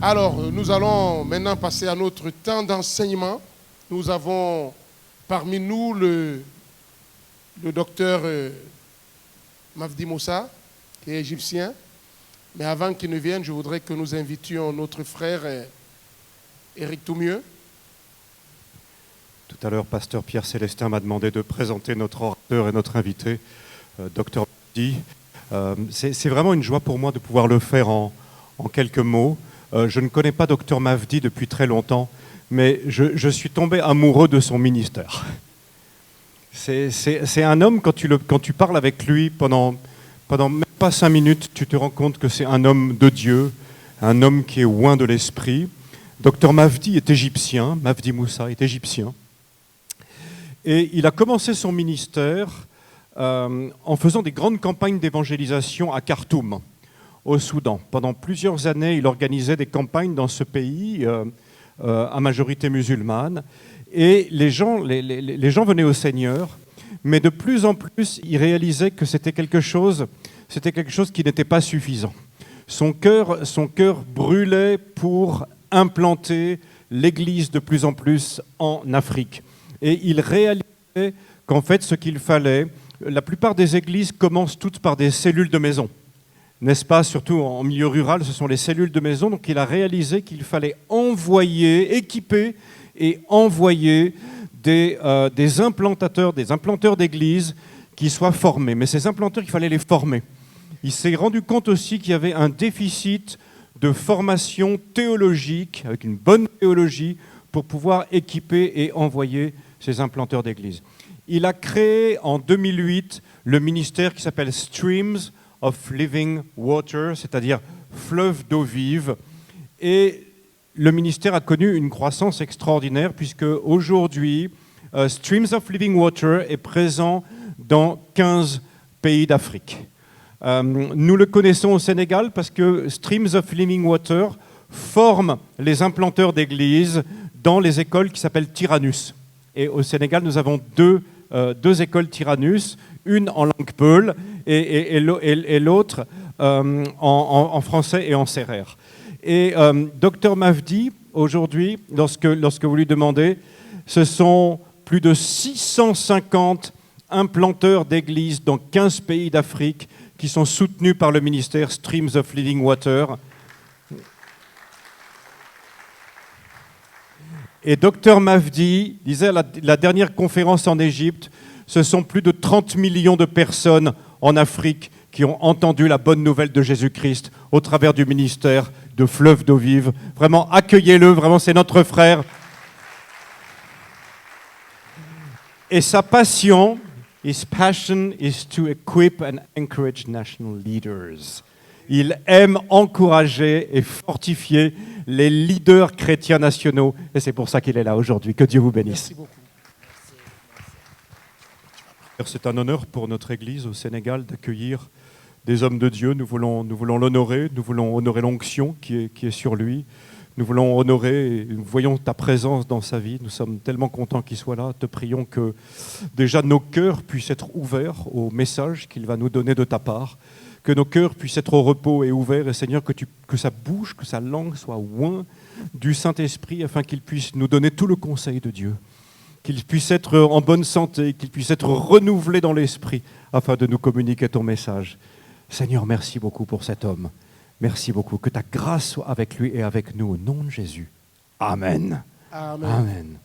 Alors, nous allons maintenant passer à notre temps d'enseignement. Nous avons parmi nous le docteur Mavdi Moussa, qui est égyptien. Mais avant qu'il ne vienne, je voudrais que nous invitions notre frère Éric Toumieux. Tout à l'heure, pasteur Pierre Célestin m'a demandé de présenter notre orateur et notre invité, docteur Mavdi. C'est vraiment une joie pour moi de pouvoir le faire en quelques mots. Je ne connais pas docteur Mavdi depuis très longtemps, mais je suis tombé amoureux de son ministère. C'est un homme, quand tu parles avec lui pendant même pas 5 minutes, tu te rends compte que c'est un homme de Dieu, un homme qui est oint de l'esprit. Docteur Mavdi est égyptien, Mavdi Moussa est égyptien. Et il a commencé son ministère en faisant des grandes campagnes d'évangélisation à Khartoum, au Soudan. Pendant plusieurs années, il organisait des campagnes dans ce pays à majorité musulmane. Et les gens venaient au Seigneur, mais de plus en plus, il réalisait que c'était quelque chose qui n'était pas suffisant. Son cœur brûlait pour implanter l'Église de plus en plus en Afrique. Et il réalisait qu'en fait, ce qu'il fallait, la plupart des églises commencent toutes par des cellules de maison. N'est-ce pas? Surtout en milieu rural, ce sont les cellules de maison. Donc il a réalisé qu'il fallait équiper et envoyer des implanteurs d'églises qui soient formés. Mais ces implanteurs, il fallait les former. Il s'est rendu compte aussi qu'il y avait un déficit de formation théologique, avec une bonne théologie, pour pouvoir équiper et envoyer ces implanteurs d'églises. Il a créé en 2008 le ministère qui s'appelle Streams of Living Water, c'est-à-dire fleuve d'eau vive. Et le ministère a connu une croissance extraordinaire puisque aujourd'hui, Streams of Living Water est présent dans 15 pays d'Afrique. Nous le connaissons au Sénégal parce que Streams of Living Water forme les implanteurs d'églises dans les écoles qui s'appellent Tyrannus. Et au Sénégal, nous avons deux écoles Tyrannus, une en langue peul et l'autre en français et en sérère. Et Dr Mavdi, aujourd'hui, lorsque vous lui demandez, ce sont plus de 650 implanteurs d'églises dans 15 pays d'Afrique qui sont soutenus par le ministère Streams of Living Water. Et Dr Mavdi disait à la dernière conférence en Égypte, ce sont plus de 30 millions de personnes en Afrique qui ont entendu la bonne nouvelle de Jésus-Christ au travers du ministère de Fleuve d'eau vive. Vraiment, accueillez-le, vraiment, c'est notre frère. Et sa passion, his passion is to equip and encourage national leaders. Il aime encourager et fortifier les leaders chrétiens nationaux. Et c'est pour ça qu'il est là aujourd'hui. Que Dieu vous bénisse. Merci beaucoup. C'est un honneur pour notre Église au Sénégal d'accueillir des hommes de Dieu. Nous voulons l'honorer. Nous voulons honorer l'onction qui est sur lui. Nous voulons honorer, et nous voyons ta présence dans sa vie. Nous sommes tellement contents qu'il soit là. Te prions que déjà nos cœurs puissent être ouverts au message qu'il va nous donner de ta part. Que nos cœurs puissent être au repos et ouverts. Et Seigneur, que sa bouche, que sa langue soit oint du Saint-Esprit afin qu'il puisse nous donner tout le conseil de Dieu. Qu'il puisse être en bonne santé, qu'il puisse être renouvelé dans l'esprit afin de nous communiquer ton message. Seigneur, merci beaucoup pour cet homme. Merci beaucoup. Que ta grâce soit avec lui et avec nous au nom de Jésus. Amen. Amen. Amen.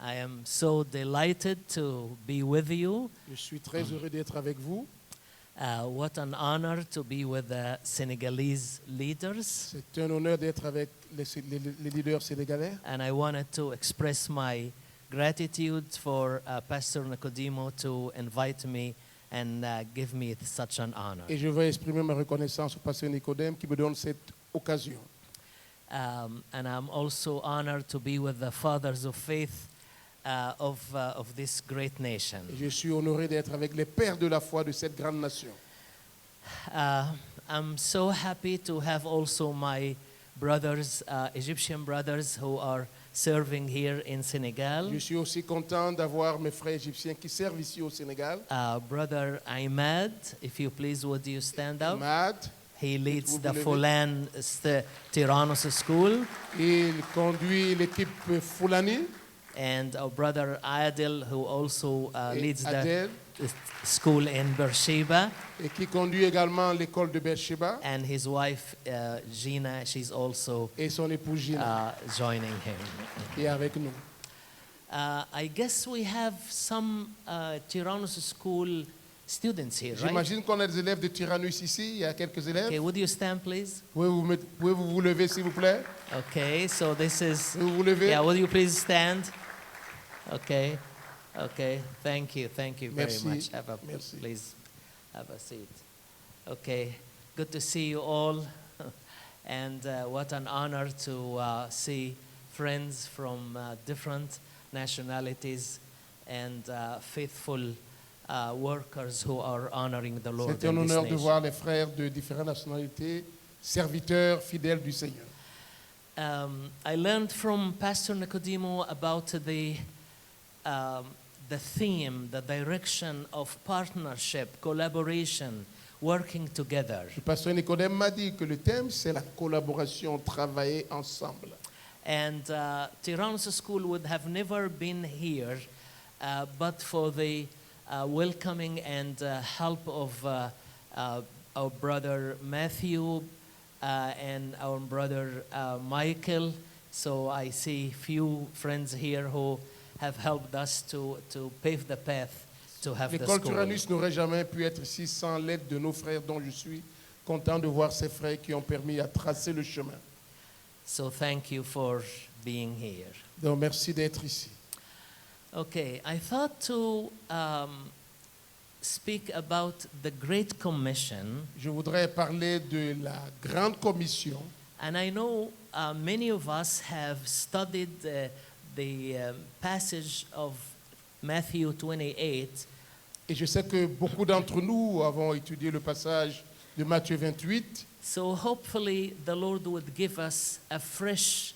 I am so delighted to be with you. Je suis très heureux d'être avec vous. What an honor to be with the Senegalese leaders. C'est un honneur d'être avec les leaders sénégalais. And I wanted to express my gratitude for Pastor Nicodemo to invite me and give me such an honor. Et je veux exprimer ma reconnaissance au pasteur Nicodème qui me donne cette occasion. And I'm also honored to be with the fathers of faith of this great nation. Et je suis honoré d'être avec les pères de la foi de cette grande nation. I'm so happy to have also my brothers, Egyptian brothers, who are serving here in Senegal. Je suis aussi content d'avoir mes frères égyptiens qui servent ici au Sénégal. Brother Ahmad, if you please, would you stand up? Ahmad, He leads vous the levez. Fulan Tyrannos School. Il conduit l'équipe Fulani And our brother Adil, who also et leads Adel, the school in Beersheba. et qui conduit également l'école de Beersheba, And his wife, Gina, she's also et son épouse Gina, joining him. qui est avec nous. I guess we have some Tyrannos School students here, right? J'imagine qu'on a des élèves de Tyrannus ici. Il y a quelques élèves. Okay, would you stand, please? Pouvez-vous vous lever, s'il vous plaît? Okay, so this is. Pouvez-vous vous lever? Yeah, will you please stand? Okay, okay. Thank you very Merci. much. Merci. Please have a seat. Okay, good to see you all, and what an honor to see friends from different nationalities and faithful workers who are honoring the Lord C'est un in this honneur de nation. voir les frères de différentes nationalités, serviteurs fidèles du Seigneur. I learned from Pastor Nicodemo about the theme, the direction of partnership, collaboration, working together. Le pasteur Nicodème m'a dit que le thème, c'est la collaboration, travailler ensemble. And Tyrannos School would have never been here but for the welcoming and help of our brother Matthew and our brother Michael. So I see few friends here who have helped us to pave the path to have the L'école school. Tyrannus n'aurait jamais pu être ici sans l'aide de nos frères dont je suis content de voir ces frères qui ont permis à tracer le chemin. So thank you for being here. Donc merci d'être ici. Okay, I thought to speak about the Great Commission, Je voudrais parler de la Grande Commission. and I know many of us have studied the passage of Matthew 28, Et je sais que beaucoup d'entre nous avons étudié le passage de Matthieu 28. so hopefully the Lord would give us a fresh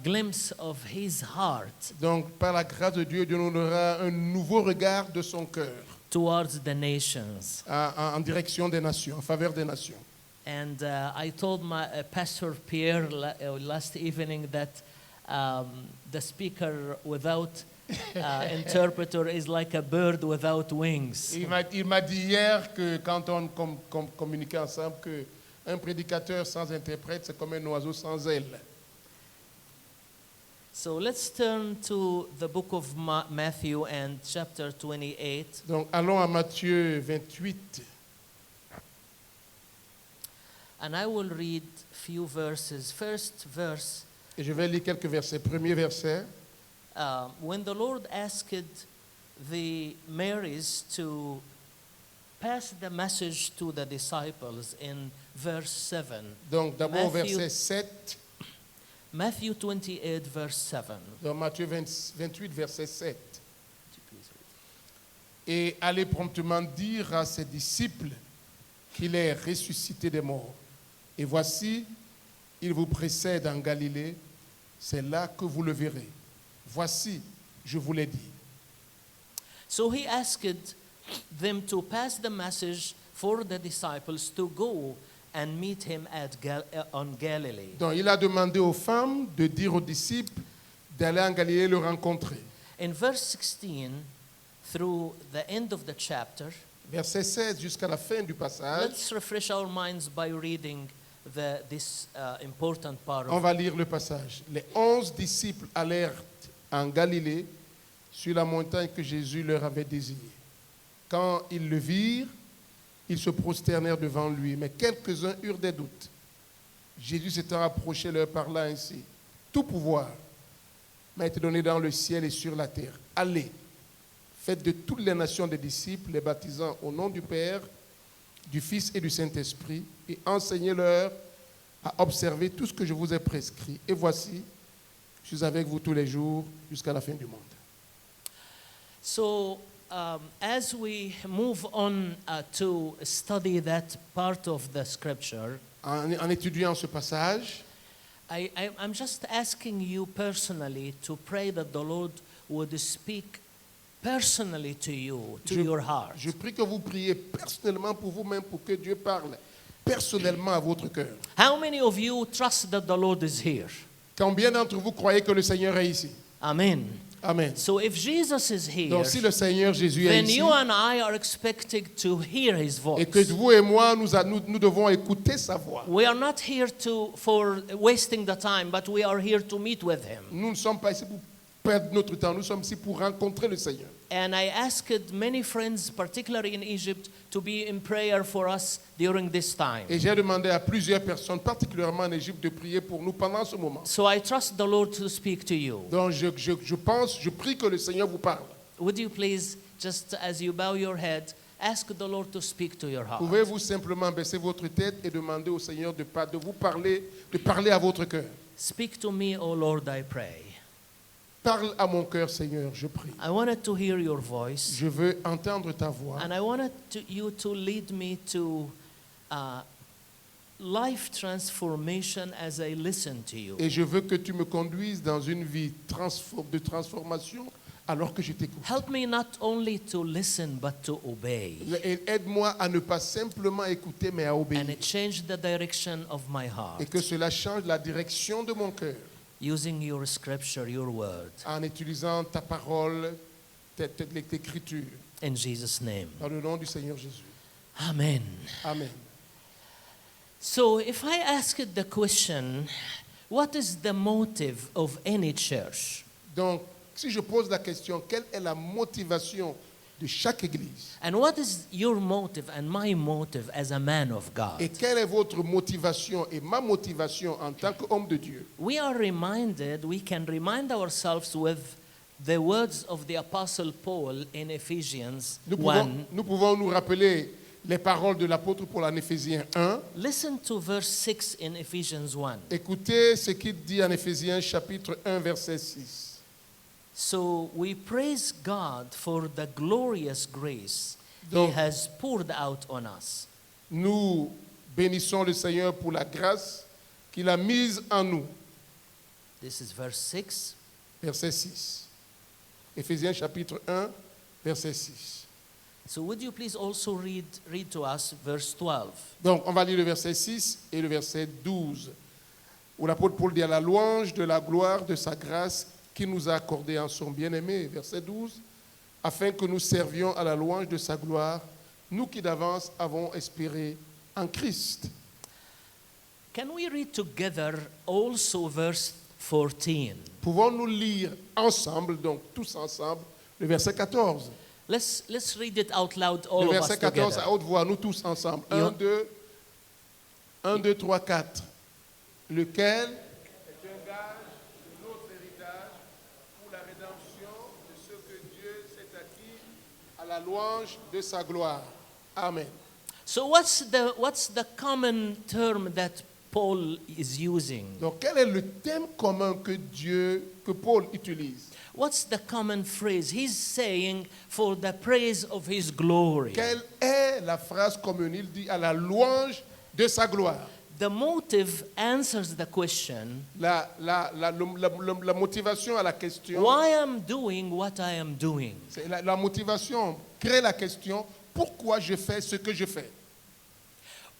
glimpse of His heart Donc, par la grâce de Dieu, Dieu nous donnera un nouveau regard de son cœur towards the nations. en direction des nations, en faveur des nations. And I told my Pastor Pierre last evening that the speaker without interpreter is like a bird without wings. Il m'a dit hier que quand on communiquait ensemble, qu'un prédicateur sans interprète, c'est comme un oiseau sans ailes. So let's turn to the book of Matthew and chapter 28. Donc, allons à Matthieu 28. And I will read few verses. First verse, Et je vais lire quelques versets. Premier verset. when the Lord asked the Marys to pass the message to the disciples in verse 7. Donc, d'abord Matthew- verset 7. Matthew 28, verse 7. Dans Matthieu 28, verset 7. Et allez promptement dire à ses disciples qu'il est ressuscité des morts. Et voici, il vous précède en Galilée, c'est là que vous le verrez. Voici, je vous l'ai dit. So he asked them to pass the message for the disciples to go and meet him on Galilee. Donc il a demandé aux femmes de dire aux disciples d'aller en Galilée le rencontrer. In verse 16, through the end of the chapter, Verset 16 jusqu'à la fin du passage, let's refresh our minds by reading this important part on of va lire le passage. Les 11 disciples allèrent en Galilée sur la montagne que Jésus leur avait désignée. Quand ils le virent, ils se prosternèrent devant lui, mais quelques-uns eurent des doutes. Jésus s'étant approché leur parla ainsi. Tout pouvoir m'a été donné dans le ciel et sur la terre. Allez, faites de toutes les nations des disciples, les baptisant au nom du Père, du Fils et du Saint-Esprit, et enseignez-leur à observer tout ce que je vous ai prescrit. Et voici, je suis avec vous tous les jours jusqu'à la fin du monde. So, as we move on to study that part of the scripture, En étudiant ce passage, I'm just asking you personally to pray that the Lord would speak personally to you, to your heart. je prie que vous priez personnellement pour vous-même pour que Dieu parle personnellement à votre cœur. How many of you trust that the Lord is here? Combien d'entre vous croyez que le Seigneur est ici? Amen. Amen. So if Jesus is here, Donc si le Seigneur Jésus est then ici, you and I are expected to hear His voice. et que vous et moi, nous devons écouter sa voix. We are not here for wasting the time, but we are here to meet with Him. Nous ne sommes pas ici pour perdre notre temps, nous sommes ici pour rencontrer le Seigneur. And I asked many friends, particularly in Egypt, to be in prayer for us during this time. Et j'ai demandé à plusieurs personnes, particulièrement en Égypte, de prier pour nous pendant ce moment. So I trust the Lord to speak to you. Donc je prie que le Seigneur vous parle. Would you please, just as you bow your head, ask the Lord to speak to your heart? Pouvez-vous simplement baisser votre tête et demander au Seigneur de vous parler, de parler à votre cœur. Speak to me, O Lord, I pray. Parle à mon cœur, Seigneur, je prie. I wanted to hear your voice, Je veux entendre ta voix. and I wanted you to lead me to life transformation as I listen to you. Et je veux que tu me conduises dans une vie de transformation alors que je t'écoute. Help me not only to listen, but to obey. Et aide-moi à ne pas simplement écouter, mais à obéir. And it changed the direction of my heart. Et que cela change la direction de mon cœur. Using your scripture, your word. En utilisant ta parole, l'écriture. In Jesus' name. Dans le nom du Seigneur Jésus. Amen. Amen. So if I asked the question, what is the motive of any church? Donc, si je pose la question, quelle est la motivation de chaque église? And what is your motive and my motive as a man of God? Et quelle est votre motivation et ma motivation en tant qu'homme de Dieu? We can remind ourselves with the words of the Apostle Paul in Ephesians 1. Nous pouvons nous rappeler les paroles de l'apôtre Paul en Éphésiens 1. Listen to verse 6 in Ephesians 1. Écoutez ce qu'il dit en Éphésiens chapitre 1 verset 6. So we praise God for the glorious grace Donc, He has poured out on us. Nous bénissons le Seigneur pour la grâce qu'il a mise en nous. This is verse 6. Verset 6. Éphésiens chapitre 1 verset 6. So would you please also read to us verse 12? Donc on va lire le verset 6 et le verset 12. Où l'apôtre Paul dit à la louange de la gloire de sa grâce qui nous a accordé en son bien-aimé, verset 12, afin que nous servions à la louange de sa gloire, nous qui d'avance avons espéré en Christ. Can we read together also verse 14? Pouvons-nous lire ensemble, donc tous ensemble, le verset 14? Let's read it out loud, all Le of us verset 14 together. à haute voix, nous tous ensemble. Yo- 1, 2, 3, 4. Lequel est un gage de notre héritage pour la rédemption de ce que Dieu s'est acquis à la louange de sa gloire. Amen. So what's the common term that Paul is using? Donc quel est le thème commun que Paul utilise? What's the common phrase? He's saying for the praise of his glory. Quelle est la phrase commune? Il dit à la louange de sa gloire. The motive answers the question, La motivation à la question, why I'm doing what I am doing. c'est la motivation crée la question, pourquoi je fais ce que je fais?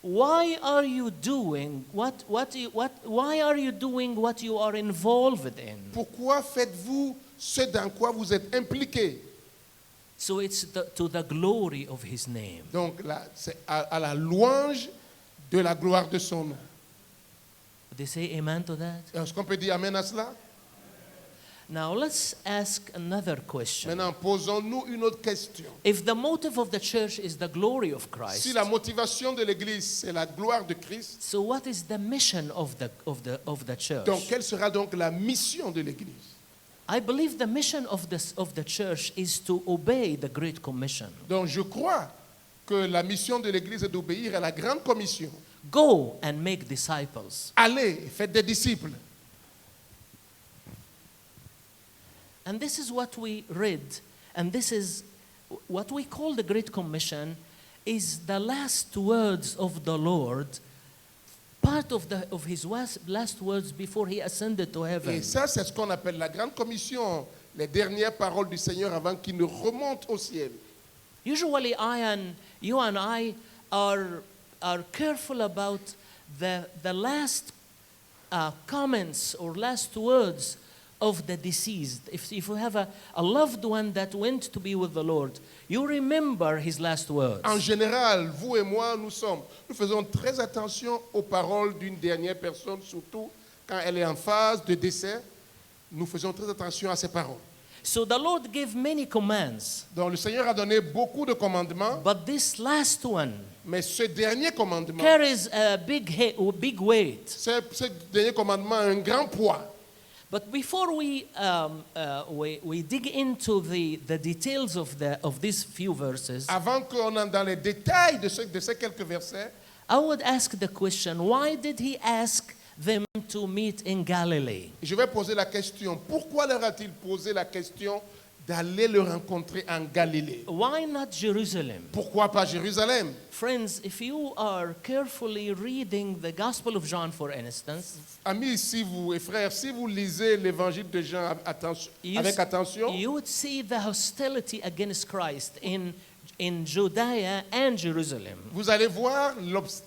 Why are you doing why are you doing what you are involved in? Pourquoi faites-vous ce dans quoi vous êtes impliqué? So it's to the glory of his name. Donc c'est à la louange de la gloire de son nom. Would they say amen to that? Est-ce qu'on peut dire amen à cela? Now let's ask another question. Maintenant, posons-nous une autre question. If the motive of the church is the glory of Si Christ, la motivation de l'Église, c'est la gloire de Christ, so what is the mission of the church? donc quelle sera donc la mission de l'Église? I believe the mission of the church is to obey the Great Commission. Donc je crois que la mission de l'Église est d'obéir à la grande commission. Go and make disciples. Allez, faites des disciples. And this is what we read, and this is what we call the Great Commission is the last words of the Lord, part of his last words before he ascended to heaven. Et ça, c'est ce qu'on appelle la grande commission, les dernières paroles du Seigneur avant qu'il ne remonte au ciel. Usually you and I are are careful about the last comments or last words of the deceased. If you have a loved one that went to be with the Lord, you remember his last words. En général, vous et moi, nous faisons très attention aux paroles d'une dernière personne, surtout quand elle est en phase de décès. Nous faisons très attention à ses paroles. So the Lord gave many commands. Donc le Seigneur a donné beaucoup de commandements, But this last one mais ce dernier commandement, carries a big weight. ce dernier commandement a un grand poids. But before we dig into the details of these few verses, Avant qu'on entre dans les détails de ces quelques versets, I would ask the question, why did he ask them to meet in Galilee? je vais poser la question, pourquoi leur a-t-il posé la question d'aller le rencontrer en Galilée? Why not Jerusalem? Pourquoi pas Jérusalem? Friends, if you are carefully reading the Gospel of John, for instance, Amis, si vous et frères, si vous lisez l'évangile de Jean avec attention, you would see the hostility against Christ in Judea and Jerusalem. vous allez voir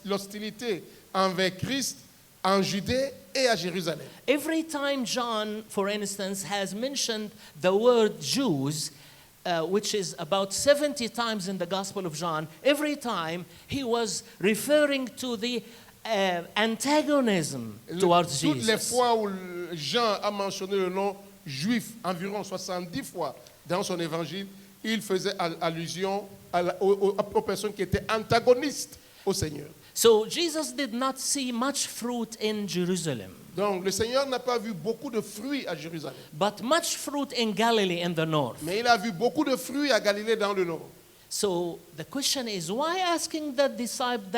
l'hostilité envers Christ en Judée et à Jérusalem. Every time John, for instance, has mentioned the word Jews, which is about 70 times in the Gospel of John, every time he was referring to the antagonism towards Toutes les Jesus. fois où Jean a mentionné le nom juif, environ 70 fois dans son évangile, il faisait allusion aux personnes qui étaient antagonistes au Seigneur. So Jesus did not see much fruit in Jerusalem, Donc le Seigneur n'a pas vu beaucoup de fruits à Jérusalem, but much fruit in Galilee in the north. mais il a vu beaucoup de fruits à Galilée dans le nord. So the question is, why asking the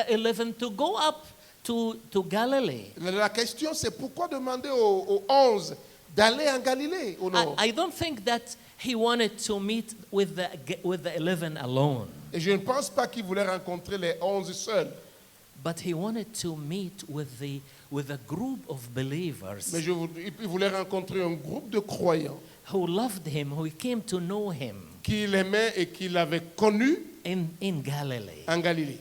11 to go up to Galilee? La question c'est pourquoi demander aux 11 d'aller en Galilée au nord. I don't think that he wanted to meet with the 11 alone, Et je ne pense pas qu'il voulait rencontrer les 11 seuls, but he wanted to meet with a group of believers mais il voulait rencontrer un groupe de croyants who loved him, who came to know him qu'il aimait et qu'il avait connu in Galilee. en Galilée.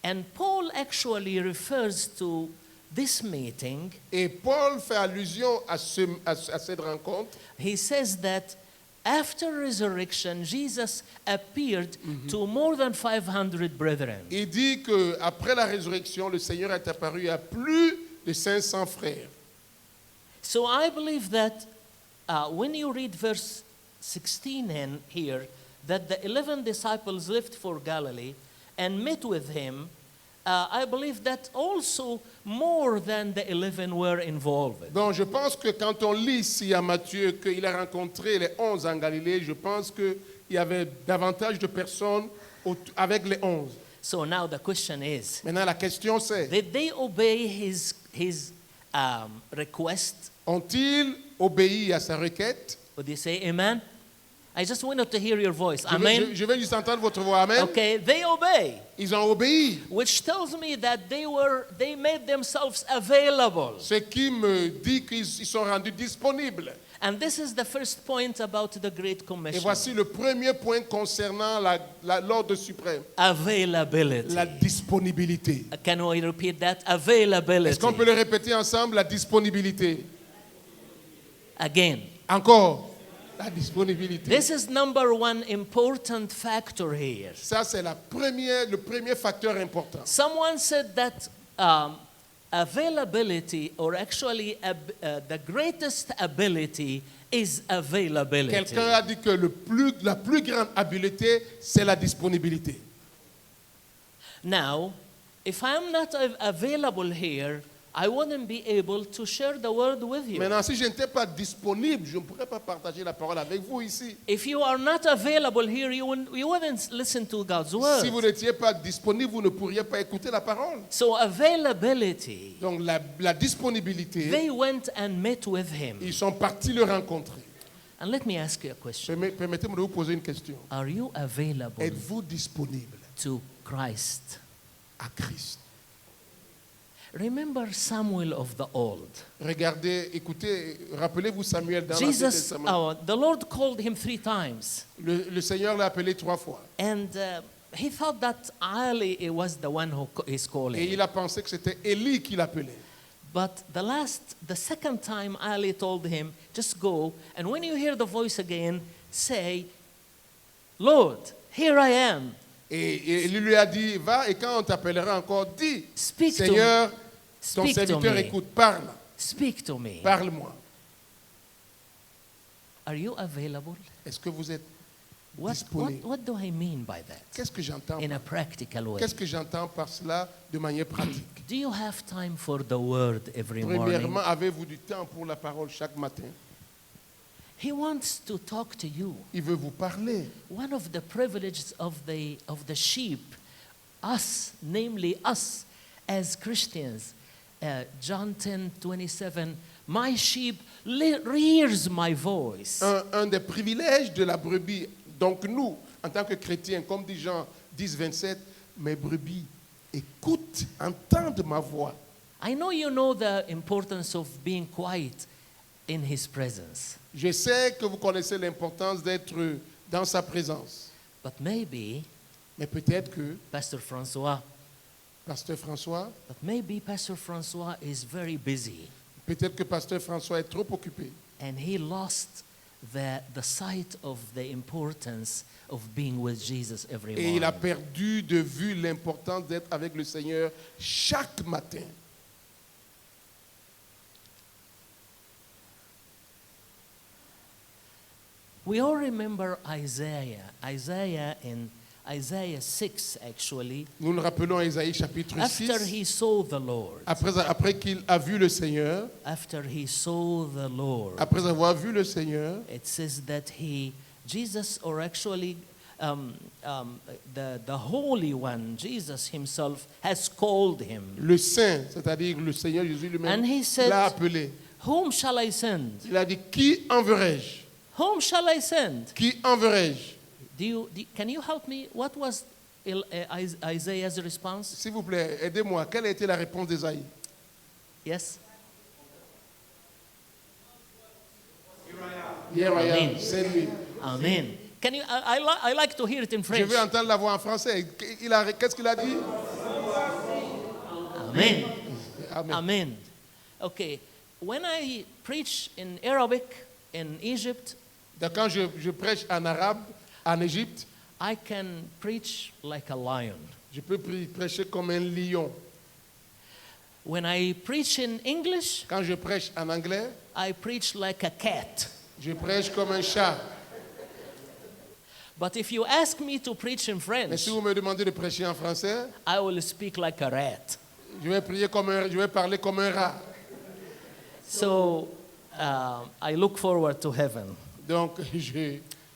And Paul actually refers to this meeting. Et Paul fait allusion à cette rencontre. He says that after resurrection, Jesus appeared to more than 500 brethren. Il dit qu'après la résurrection, le Seigneur est apparu à plus de 500 frères. So I believe that when you read verse 16 here, that the 11 disciples left for Galilee and met with him, I believe that also more than the 11 were involved. Donc je pense que quand on lit ici à Matthieu qu'il a rencontré les 11 en Galilée, je pense qu'il y avait davantage de personnes avec les 11. So now the question is, Maintenant la question c'est, did they obey his request? ont-ils obéi à sa requête? Would you say amen? I just wanted to hear your voice. Je Amen. vais juste entendre votre voix. Amen. Okay, they obey, Ils ont obéi. which tells me that they made themselves available. Ce qui me dit qu'ils sont rendus disponibles. And this is the first point about the Great Et Commission. voici le premier point concernant l'ordre suprême, Availability. la disponibilité. Can we repeat that? Availability. Est-ce qu'on peut le répéter ensemble, la disponibilité? Again. Encore, la disponibilité. This is number one important factor here. Ça, c'est le premier facteur important. Someone said that availability, or actually the greatest ability, is availability. Quelqu'un a dit que la plus grande habileté, c'est la disponibilité. Now, if I'm not available here, I wouldn't be able to share the word with you. Maintenant, si je n'étais pas disponible, je ne pourrais pas partager la parole avec vous ici. If you are not available here, you wouldn't listen to God's word. Si vous n'étiez pas disponible, vous ne pourriez pas écouter la parole. So availability, Donc la disponibilité, they went and met with him. ils sont partis le rencontrer. And let me ask you a question. Permettez-moi de vous poser une question. Are you available Êtes-vous disponible to Christ? à Christ? Remember Samuel of the old. Regardez, écoutez, rappelez-vous Samuel dans l'Ancien Jesus, Testament. the Lord called him 3 times. Le Seigneur l'a appelé 3 fois. And he thought that Ali was the one who is Et calling. il a pensé que c'était Élie qui l'appelait. But the second time Ali told him, just go, and when you hear the voice again, say, Lord, here I am. Et il lui a dit, va, et quand on t'appellera encore, dis, Speak to Seigneur, ton Speak to serviteur me. écoute, parle, Speak to me. parle-moi. Are you available? Est-ce que vous êtes What disponible? what do I mean by that? Qu'est-ce que j'entends In a practical way. Qu'est-ce que j'entends par cela de manière pratique? Do you have time for the word every morning? Premièrement, avez-vous du temps pour la parole chaque matin? He wants to talk to you. Il veut vous parler. One of the privileges of the sheep, us, namely us as Christians, John 10:27, my sheep hears my voice. Un des privilèges de la brebis, donc nous, en tant que chrétiens, comme dit Jean 10, 27, mes brebis écoutent, entendent ma voix. I know you know the importance of being quiet in his presence, Je sais que vous connaissez l'importance d'être dans sa présence. but maybe Mais peut-être que, Pastor Francois, Pasteur François, is very busy peut-être que Pasteur François est trop occupé. and he lost the sight of the importance of being with Jesus every Et il a morning. perdu de vue l'importance d'être avec le Seigneur chaque matin. We all remember Isaiah in Isaiah 6 actually, Nous nous rappelons Ésaïe chapitre after 6. he saw the Lord, Après qu'il a vu le Seigneur, après avoir vu le Seigneur, it says that Jesus, or actually the Holy One, Jesus himself, has called him. le Saint, c'est-à-dire le Seigneur Jésus And lui-même, he said, l'a appelé. Whom shall I send? Il a dit, qui enverrai-je? Whom shall I send? Qui enverrai-je? Can you help me? What was Isaiah's response? S'il vous plaît, aidez-moi. Quelle a été la réponse d'Ésaïe? Yes? Here I am, Amen. send me. Amen. Can you? I like to hear it in Je French. veux entendre la voix en français. Qu'est-ce qu'il a dit? Amen. Amen. Amen. Okay. When I preach in Arabic in Egypt, Donc, quand je prêche en arabe, en Égypte, I can preach like a lion. je peux prêcher comme un lion. When I preach in English, Quand je prêche en anglais, I preach like a cat. je prêche comme un chat. But if you ask me to preach in Mais French, si vous me demandez de prêcher en français, I will speak like a rat. je vais parler comme un rat. So I look forward to heaven. Donc,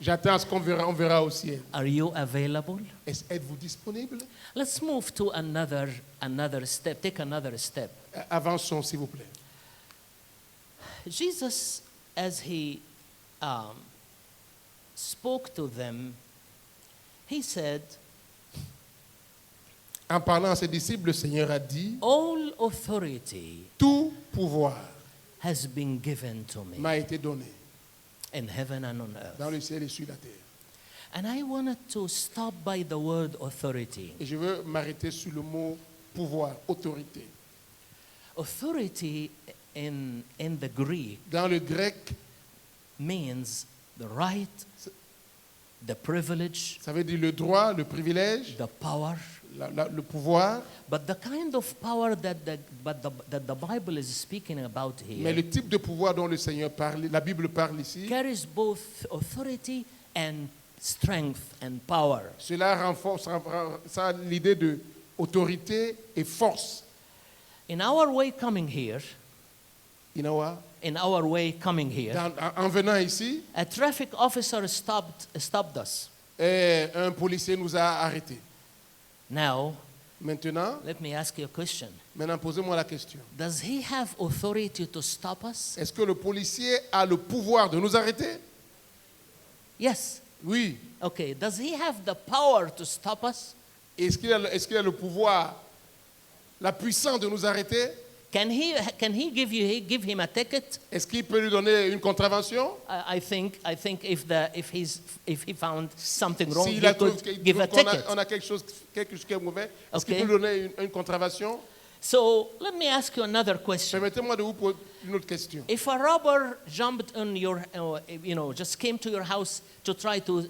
j'attends ce qu'on verra, on verra au ciel. Are you available? Êtes-vous disponible? Let's move to another step. Take another step. Avançons, s'il vous plaît. Jesus, as he spoke to them, he said, En parlant à ses disciples, le Seigneur a dit, all authority tout pouvoir has been given to me m'a été donné in heaven and on earth. dans le ciel et sur la terre. And I wanted to stop by the word authority. Et je veux m'arrêter sur le mot pouvoir, autorité. Authority in the Greek Dans le grec, means the right, the privilege, ça veut dire le droit, le privilège, the power. le pouvoir. But the kind of power that the Bible is speaking about Mais here le type de pouvoir dont le Seigneur parle, la Bible parle ici, carries both authority and strength and power. cela renforce ça a l'idée de autorité et force. In our way coming here, You know what? En venant ici, a traffic officer stopped us. un policier nous a arrêtés. Now, Maintenant, let me ask you a question. posez-moi la question. Does he have authority to stop us? Est-ce que le policier a le pouvoir de nous arrêter? Yes. Oui. Okay. Does he have the power to stop us? Est-ce qu'il a le pouvoir, la puissance de nous arrêter? Can he give him a ticket? Est-ce qu'il peut lui donner une contravention? I think if he found something wrong, S'il he trouve could give a qu'on ticket. on a quelque chose qui est mauvais, est-ce qu'il Okay. peut lui donner une contravention? So let me ask you another question. Permettez-moi de vous poser une autre question. If a robber jumped on your, just came to your house to try to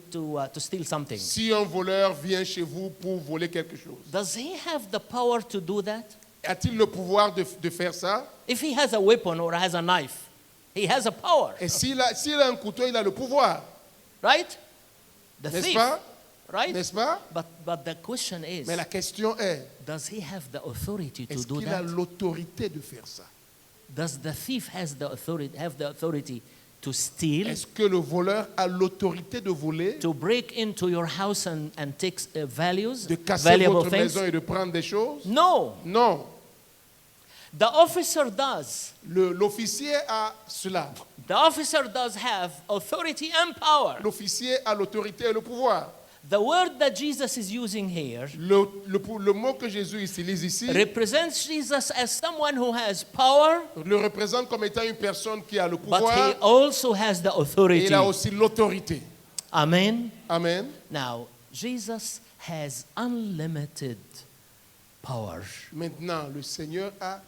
steal something, Si un voleur vient chez vous pour voler quelque chose, does he have the power to do that? a-t-il le pouvoir de faire ça? If he has a weapon or has a knife, he has a power, Et s'il a un couteau, il a le pouvoir, right? The n'est-ce thief, pas? right? N'est-ce pas? But the question is, Mais la question est, does he have the authority to est-ce do qu'il a that? l'autorité de faire ça? Does the thief have the authority to steal, Est-ce que le voleur a l'autorité de voler, to break into your house and take values, de casser valuable votre things? maison et de prendre des choses? No. Non. The officer does. L'officier a cela. The officer does have authority and power. L'officier a l'autorité et le pouvoir. The word that Jesus is using here Le mot que Jésus utilise ici represents Jesus as someone who has power, le représente comme étant une personne qui a le but he pouvoir also has the et authority. il a aussi l'autorité. Amen. Amen. Now, Jesus has unlimited power Maintenant, le Seigneur a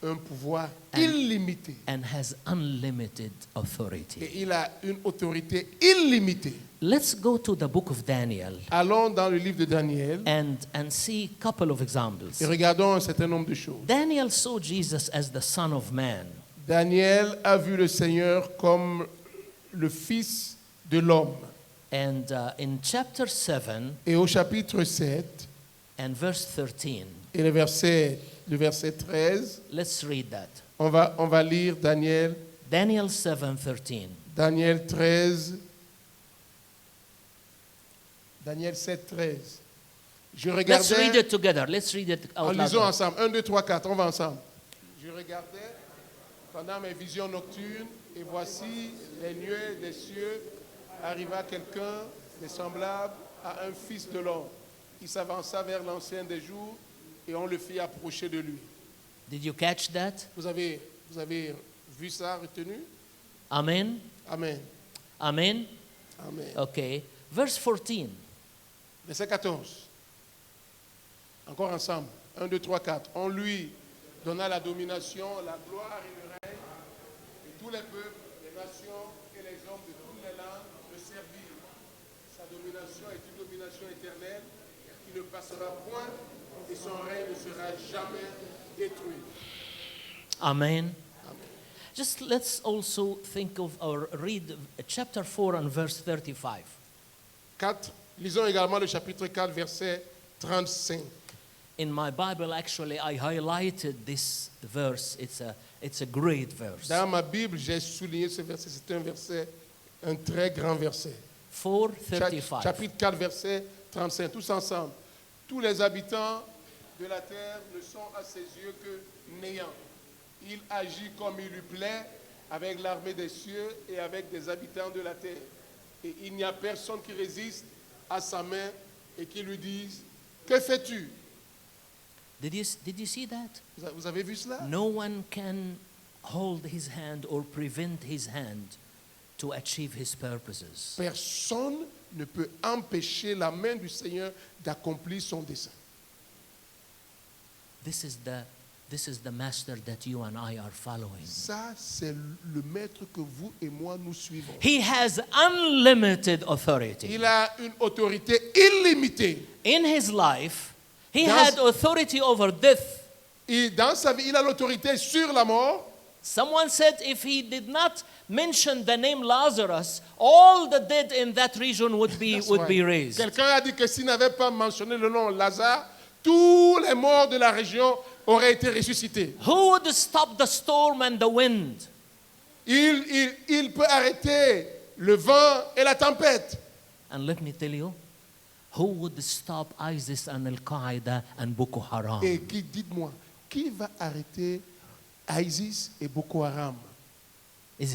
un pouvoir illimité and has unlimited authority. et il a une autorité illimitée. Let's go to the book of Daniel Allons dans le livre de Daniel and see a couple of examples. et regardons un certain nombre de choses. Daniel saw Jesus as the Son of Man. Daniel a vu le Seigneur comme le Fils de l'homme. And in chapter 7 Et au chapitre 7 and verse 13, et le verset 13, let's read that. on va lire Daniel Daniel 7:13. Daniel 13, Daniel 7, 13. Je Let's read regardais, it together. Let's read it en out lisons loud. ensemble, 1, 2, 3, 4, on va ensemble. Je regardais pendant mes visions nocturnes, et voici les nuées des cieux, arriva quelqu'un de semblable à un fils de l'homme, qui s'avança vers l'ancien des jours, et on le fit approcher de lui. Did you catch that? Vous avez vu ça, retenu? Amen. Amen. Amen. Amen. Okay. Verse 14. Verset 14. Encore ensemble. 1, 2, 3, 4. On lui donna la domination, la gloire et le règne, et tous les peuples, les nations et les hommes de toutes les langues le servirent. Sa domination est une domination éternelle qui ne passera point et son règne ne sera jamais détruit. Amen. Just let's also think of or read chapter 4 and verse 35. 4. Lisons également le chapitre 4, verset 35. In my Bible, actually, I highlighted this verse. It's a great verse. Dans ma Bible, j'ai souligné ce verset. C'est un verset, un très grand verset. 4:35. Chapitre 4, verset 35. Tous ensemble. Tous les habitants de la terre ne sont à ses yeux que néants. Il agit comme il lui plaît avec l'armée des cieux et avec des habitants de la terre. Et il n'y a personne qui résiste à sa main et qui lui dise « Que fais-tu » Did you see that? Vous avez vu cela? No one can hold his hand or prevent his hand to achieve his purposes. Personne ne peut empêcher la main du Seigneur d'accomplir son dessein. This is the master that you and I are following. Ça, c'est le maître que vous et moi nous suivons. He has unlimited authority. Il a une autorité illimitée. In his life, he That's- had authority over death. Et dans sa vie, il a l'autorité sur la mort. Someone said if he did not mention the name Lazarus, all the dead in that region would be That's would be right. raised. Quelqu'un a dit que s'il n'avait pas mentionné le nom Lazare, tous les morts de la région auraient été ressuscités. Who would stop the storm and the wind? Il peut arrêter le vent et la tempête. And let me tell you, who would stop ISIS and Al-Qaeda and Boko Haram? Et dites-moi, qui va arrêter ISIS et Boko Haram? Is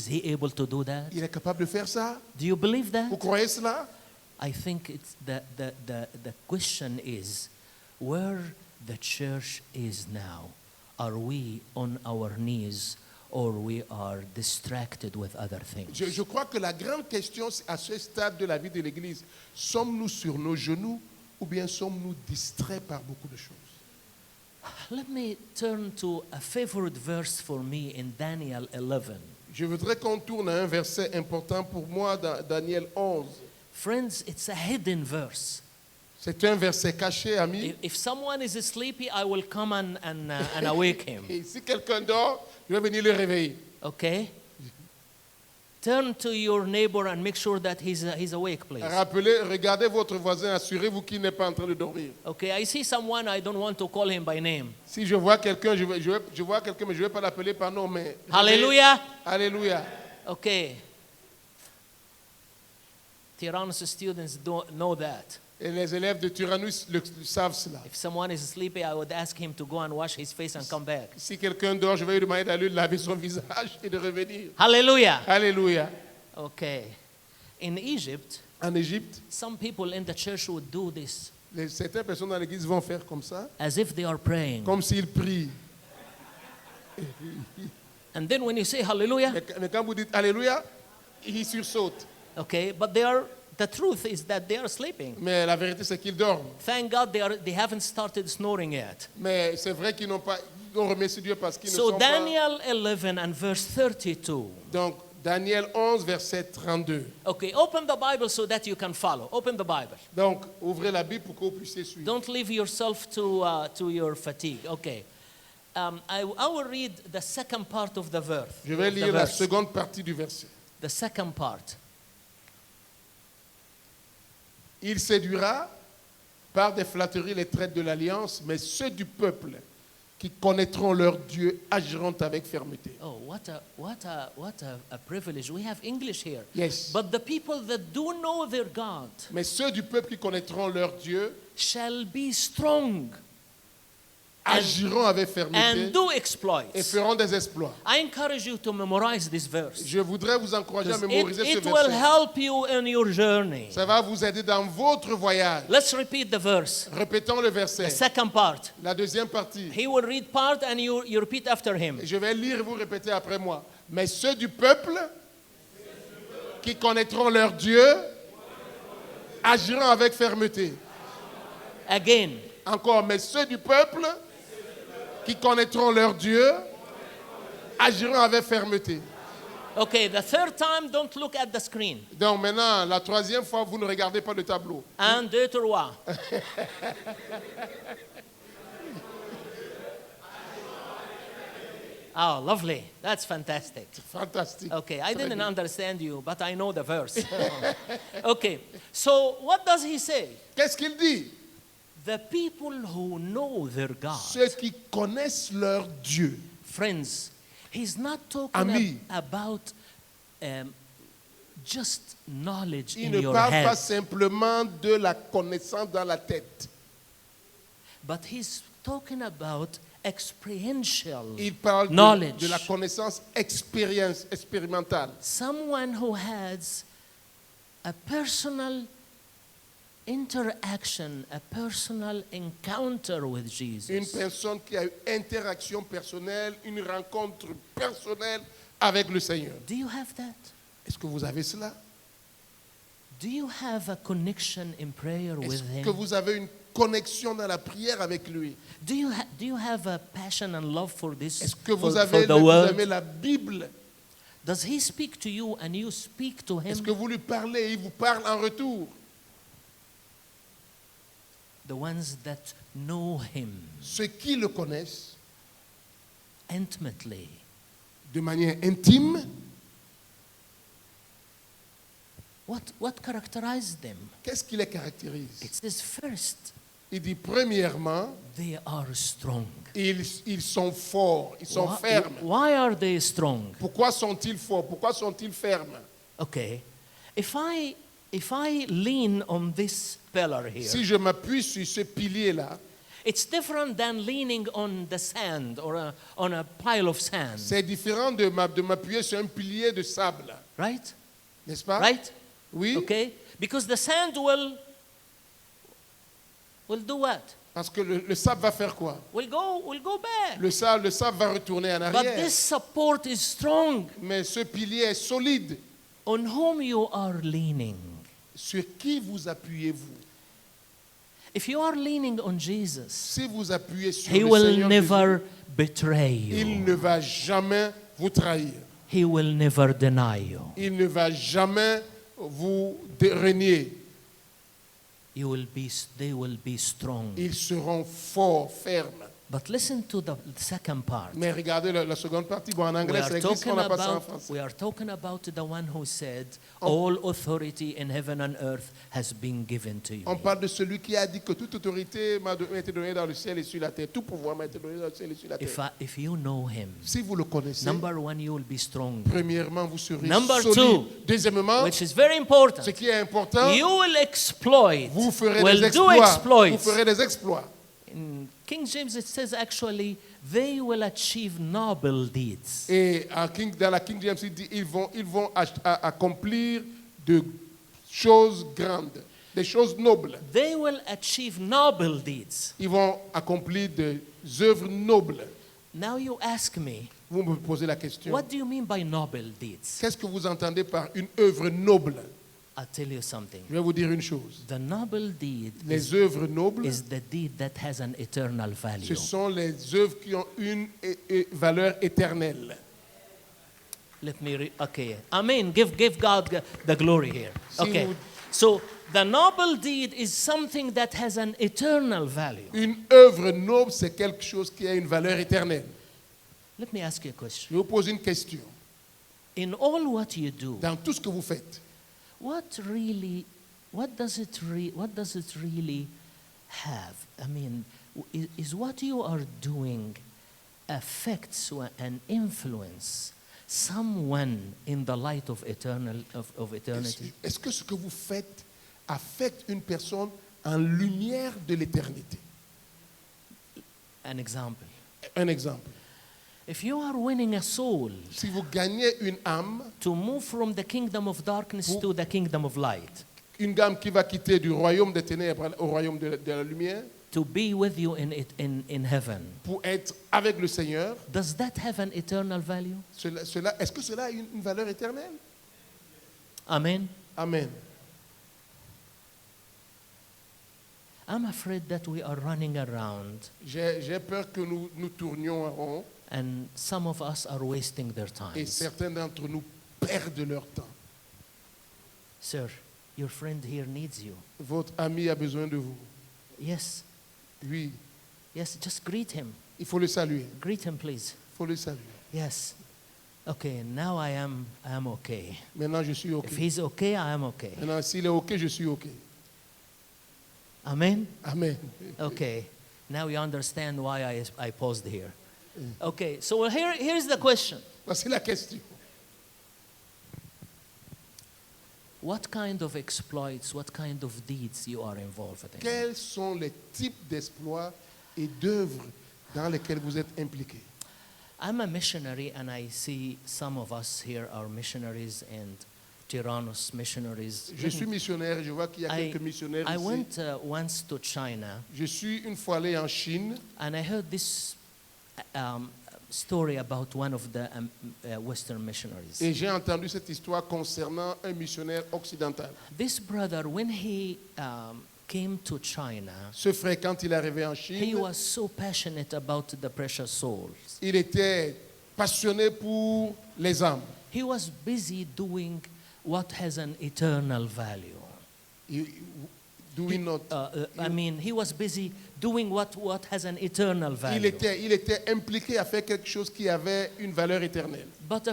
he able to do that? Il est capable de faire ça? Do you believe that? Vous croyez cela? I think it's the question is where the church is now. are we on our knees or we are distracted with other things? Je crois que la grande question à ce stade de la vie de l'Église, sommes-nous sur nos genoux ou bien sommes-nous distraits par beaucoup de choses? Let me turn to a favorite verse for me in Daniel 11. Je voudrais qu'on tourne à un verset important pour moi dans Daniel 11. Friends, it's a hidden verse. C'est un verset caché, ami. If someone is sleepy, I will come and awake him. Et si quelqu'un dort, je vais venir le réveiller. Okay? Turn to your neighbor and make sure that he's awake, please. Rappelez, regardez votre voisin, assurez-vous qu'il n'est pas en train de dormir. Okay, I see someone, I don't want to call him by name. Si je vois quelqu'un, je vois quelqu'un, mais je ne vais pas l'appeler par nom, mais... Hallelujah. Alléluia. Okay. Tyrannus students don't know that. Et les élèves de Tyrannus le savent cela. If someone is sleepy, I would ask him to go and wash his face and come back. Si quelqu'un dort, je vais lui demander d'aller laver son visage et de revenir. Hallelujah. Alléluia. Okay. In Egypt, En Égypte, some people in the church would do this certaines personnes dans l'église vont faire comme ça, as if they are praying. comme s'ils prient. And then when you say hallelujah, Mais quand vous dites Alléluia, ils sursautent. okay, but the truth is that they are sleeping. Mais la vérité, c'est qu'ils dorment. Thank God they haven't started snoring yet. Mais c'est vrai qu'ils n'ont pas... On remercie Dieu parce qu'ils ne So sont Daniel 11 and verse 32. pas... Donc, Daniel 11, verset 32. Okay, open the Bible so that you can follow. Open the Bible. Donc, ouvrez la Bible pour que vous puissiez suivre. Don't leave yourself to your fatigue. Okay. I will read the second part of the verse. Je vais of the lire la verse. seconde partie du verset. The second part. Il séduira par des flatteries les traites de l'alliance, mais ceux du peuple qui connaîtront leur Dieu agiront avec fermeté. Oh, what a privilege. We have English here. Yes. But the people that do know their God Mais ceux du peuple qui connaîtront leur Dieu shall be strong agiront avec and fermeté do et exploits. feront des exploits. I encourage you to memorize this verse. Je voudrais vous encourager à mémoriser ce It will verset. help you in your journey. Ça va vous aider dans votre voyage. Let's repeat the verse. Répétons le The verset. second part. La deuxième partie. He will read part and you repeat after him. Je vais lire et vous répétez après moi. Mais ceux du peuple qui connaîtront leur Dieu agiront avec fermeté. Again. Encore, mais ceux du peuple qui connaîtront leur Dieu agiront avec fermeté. Okay, the third time, don't look at the screen. Donc maintenant, la troisième fois, vous ne regardez pas le tableau. 1, 2, 3. Oh, lovely. That's fantastic. Fantastique. Okay, I Très didn't bien. understand you, but I know the verse. Okay, so what does he say? Qu'est-ce qu'il dit? The people who know their God. Ceux qui connaissent leur Dieu. Friends, he's not talking Ami. about just knowledge Il in ne your parle pas head, simplement de la connaissance dans la tête. but he's talking about experiential Il parle knowledge. de la connaissance expérimentale. Someone who has a personal interaction, a personal encounter with Jesus. Une personne qui a une interaction personnelle, une rencontre personnelle avec le Seigneur. Do you have that? Est-ce que vous avez cela? Do you have a connection in prayer Est-ce with que him? vous avez une connexion dans la prière avec lui? Do you have a passion and love for this, Est-ce que vous for avez the vous word? aimez la Bible? Does he speak to you and you speak to Est-ce him? que vous lui parlez et il vous parle en retour? The ones that know him Ceux qui le connaissent intimately. de manière intime, What characterizes them? qu'est-ce qui les caractérise? It says first, Il dit premièrement, they are strong. ils sont forts, ils sont fermes. Why are they strong? Pourquoi sont-ils forts? Pourquoi sont-ils fermes? Okay. If I lean on this pillar here, Si je m'appuie sur ce pilier-là, it's different than leaning on the sand or on a pile of sand, c'est différent de m'appuyer sur un pilier de sable, right? n'est-ce pas? Right? Oui. Okay? Because the sand will do what? Parce que le sable va faire quoi? We'll go back. Le sable va retourner en But arrière. this support is strong. Mais ce pilier est solide. On whom you are leaning. Sur qui vous appuyez-vous? If you are leaning on Jesus, Si vous appuyez sur He le will Seigneur never betray Jésus, il you. ne va jamais vous trahir. He will never deny you. Il ne va jamais vous renier. They will be strong. Ils seront forts, fermes. But listen to the second part. Mais regardez la seconde partie. Bon, en We anglais, are, c'est glisse qu'on talking a passé en about, français. we are talking about the one who said, On- all authority in heaven and earth has been given to you. On parle de celui qui a dit que toute autorité m'a été donnée dans le ciel et sur la terre. Tout pouvoir m'a été donné dans le ciel et sur la terre. If you know him, Si vous le connaissez, number one, you will be strong. premièrement, vous serez Number solide. two, Deuxièmement, which is very important. ce qui est important, You will exploit, vous ferez will des do exploits. Vous exploits. ferez des exploits. In King James, it says actually, they will achieve noble deeds. Et dans la King James, il dit ils vont accomplir de choses grandes, des choses nobles. They will achieve noble deeds. Ils vont accomplir des œuvres nobles. Now you ask me, Vous me posez la question. what do you mean by noble deeds? Qu'est-ce que vous entendez par une œuvre noble? I'll tell you something. Je vais vous dire une chose. The noble deed Les œuvres nobles, is the deed that has an eternal value. ce sont les œuvres qui ont une valeur éternelle. Let me okay. Amen. Give God the glory here. Si Okay. vous- So the noble deed is something that has an eternal value. Une œuvre noble, c'est quelque chose qui a une valeur éternelle. Let me ask you a question. Je vous pose une question. In all what you do, Dans tout ce que vous faites, what does it really have? I mean, is what you are doing affects and influence someone in the light of eternity? est-ce que ce que vous faites affecte une personne en lumière de l'éternité? An example. Un exemple. If you are winning a soul Si vous gagnez une âme, to move from the kingdom of darkness to the kingdom of light, une âme qui va quitter du royaume des ténèbres au royaume de la lumière, to be with you in heaven, pour être avec le Seigneur, does that have an eternal value? est-ce que cela a une valeur éternelle? Amen. Amen. I'm afraid that we are running around J'ai peur que nous tournions en rond and some of us are wasting their et time. certains d'entre nous perdent leur temps. Sir, your friend here needs you. Votre ami a besoin de vous. Yes, Oui, yes, just greet him. il faut le saluer. Greet him, please. Il faut le saluer. Yes. Okay, now I am okay. Maintenant, je suis OK. If he's okay, I am okay. Maintenant, s'il est OK, je suis OK. Amen. Amen. Okay. Now you understand why I paused here. Okay, so here's the question. Voici la question. What kind of exploits, what kind of deeds you are involved in? Quels sont les types d'exploits et d'œuvres dans lesquels vous êtes impliqués? I'm a missionary and I see some of us here are missionaries and Tyrannus missionaries. Je suis missionnaire et je vois qu'il y a quelques missionnaires I ici. went once to China Je suis une fois allé en Chine and I heard this story about one of the Western missionaries. et j'ai entendu cette histoire concernant un missionnaire occidental. This brother, when he came to China, Ce frère, quand il est arrivé en he Chine, was so passionate about the precious souls. il était passionné pour les âmes. He was busy doing what has an eternal value. Do we not? I mean, he was busy doing what has an eternal Il value. était impliqué à faire quelque chose qui avait une valeur éternelle. But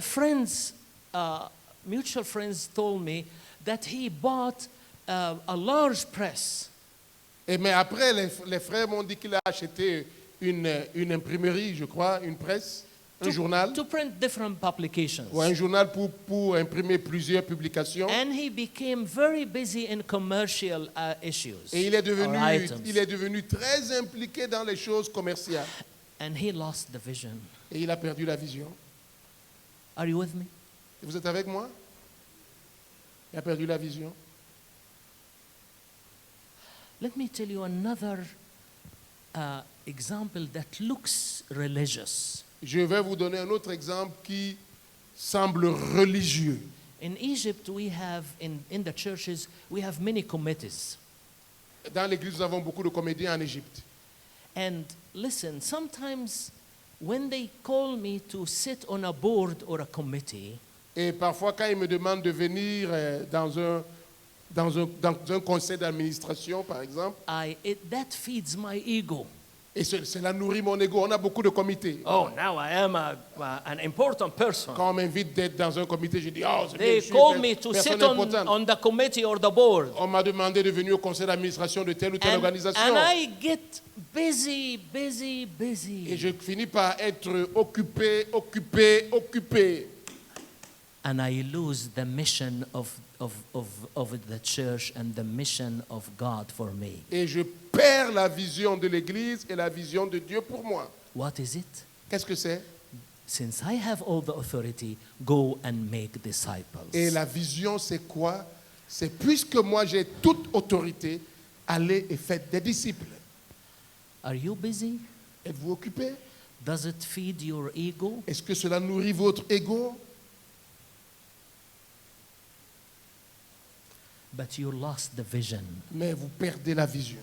mutual friends told me that he bought a large press. Mais après, les frères m'ont dit qu'il a acheté une imprimerie, je crois, une presse, un journal, to print different publications. ou un journal pour imprimer plusieurs publications. And he became very busy in commercial issues Et il est or items. devenu très impliqué dans les choses commerciales. And he lost the vision. Et il a perdu la vision. Are you with me? Vous êtes avec moi? Il a perdu la vision. Let me tell you another an example that looks religious. Je vais vous donner un autre exemple qui semble religieux. In Egypt, we have, in the churches, we have many committees. Dans l'église, nous avons beaucoup de comédiens en Égypte. And listen, sometimes when they call me to sit on a board or a committee, Et parfois, quand ils me demandent de venir dans un conseil d'administration, par exemple, that feeds my ego. et cela nourrit mon ego. On a beaucoup de comités. Oh, now I am an important person. Quand on m'invite d'être dans un comité, je dis, oh, c'est bien, They je suis call une me to personne sit importante. on the committee or the board. On m'a demandé de venir au conseil d'administration de telle ou telle organisation. And I get busy. Et je finis par être occupé. And I lose the mission of the church and the mission of God for me. Et je perds la vision de l'Église et la vision de Dieu pour moi. What is it? Qu'est-ce que c'est? Since I have all the authority, go and make disciples. Et la vision, c'est quoi? C'est puisque moi j'ai toute autorité, allez et faites des disciples. Are you busy? Êtes-vous occupé? Does it feed your ego? Est-ce que cela nourrit votre ego? But you lost the vision. Mais vous perdez la vision.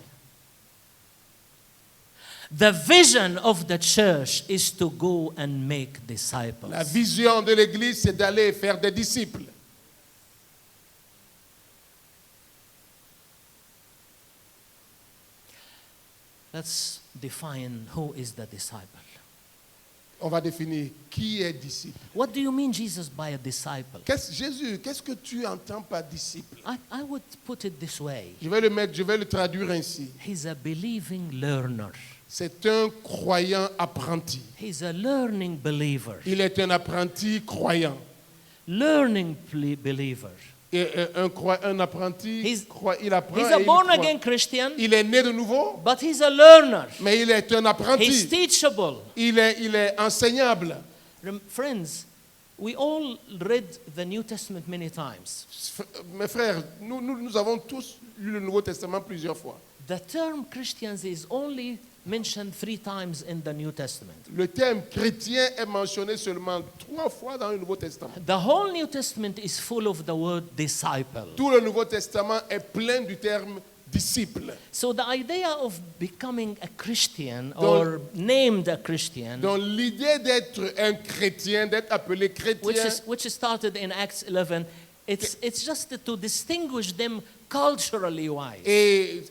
The vision of the church is to go and make disciples. La vision de l'Église, c'est d'aller et faire des disciples. Let's define who is the disciple. On va définir qui est disciple. What do you mean, Jesus, by a disciple? Jésus, qu'est-ce que tu entends par disciple? I would put it this way. Je vais le traduire ainsi. He's a believing learner. C'est un croyant apprenti. He's a learning believer. Il est un apprenti croyant. Learning believer. Et un apprenti, il apprend He's et a il born croit. again Christian, Il est né de nouveau, but he's a learner. mais il est un He's apprenti. teachable. Il est enseignable. Friends, we all read the New Testament many times. Mes frères, nous avons tous lu le Nouveau Testament plusieurs fois. The term Christians is only mentioned 3 times in the New Testament. Le terme chrétien est mentionné seulement 3 fois dans le Nouveau Testament. The whole New Testament is full of the word disciple. Tout le Nouveau Testament est plein du terme disciple. So the idea of becoming a Christian or named a Christian, Donc l'idée d'être un chrétien, d'être appelé chrétien, which started in Acts 11, it's just to distinguish them culturally wise. et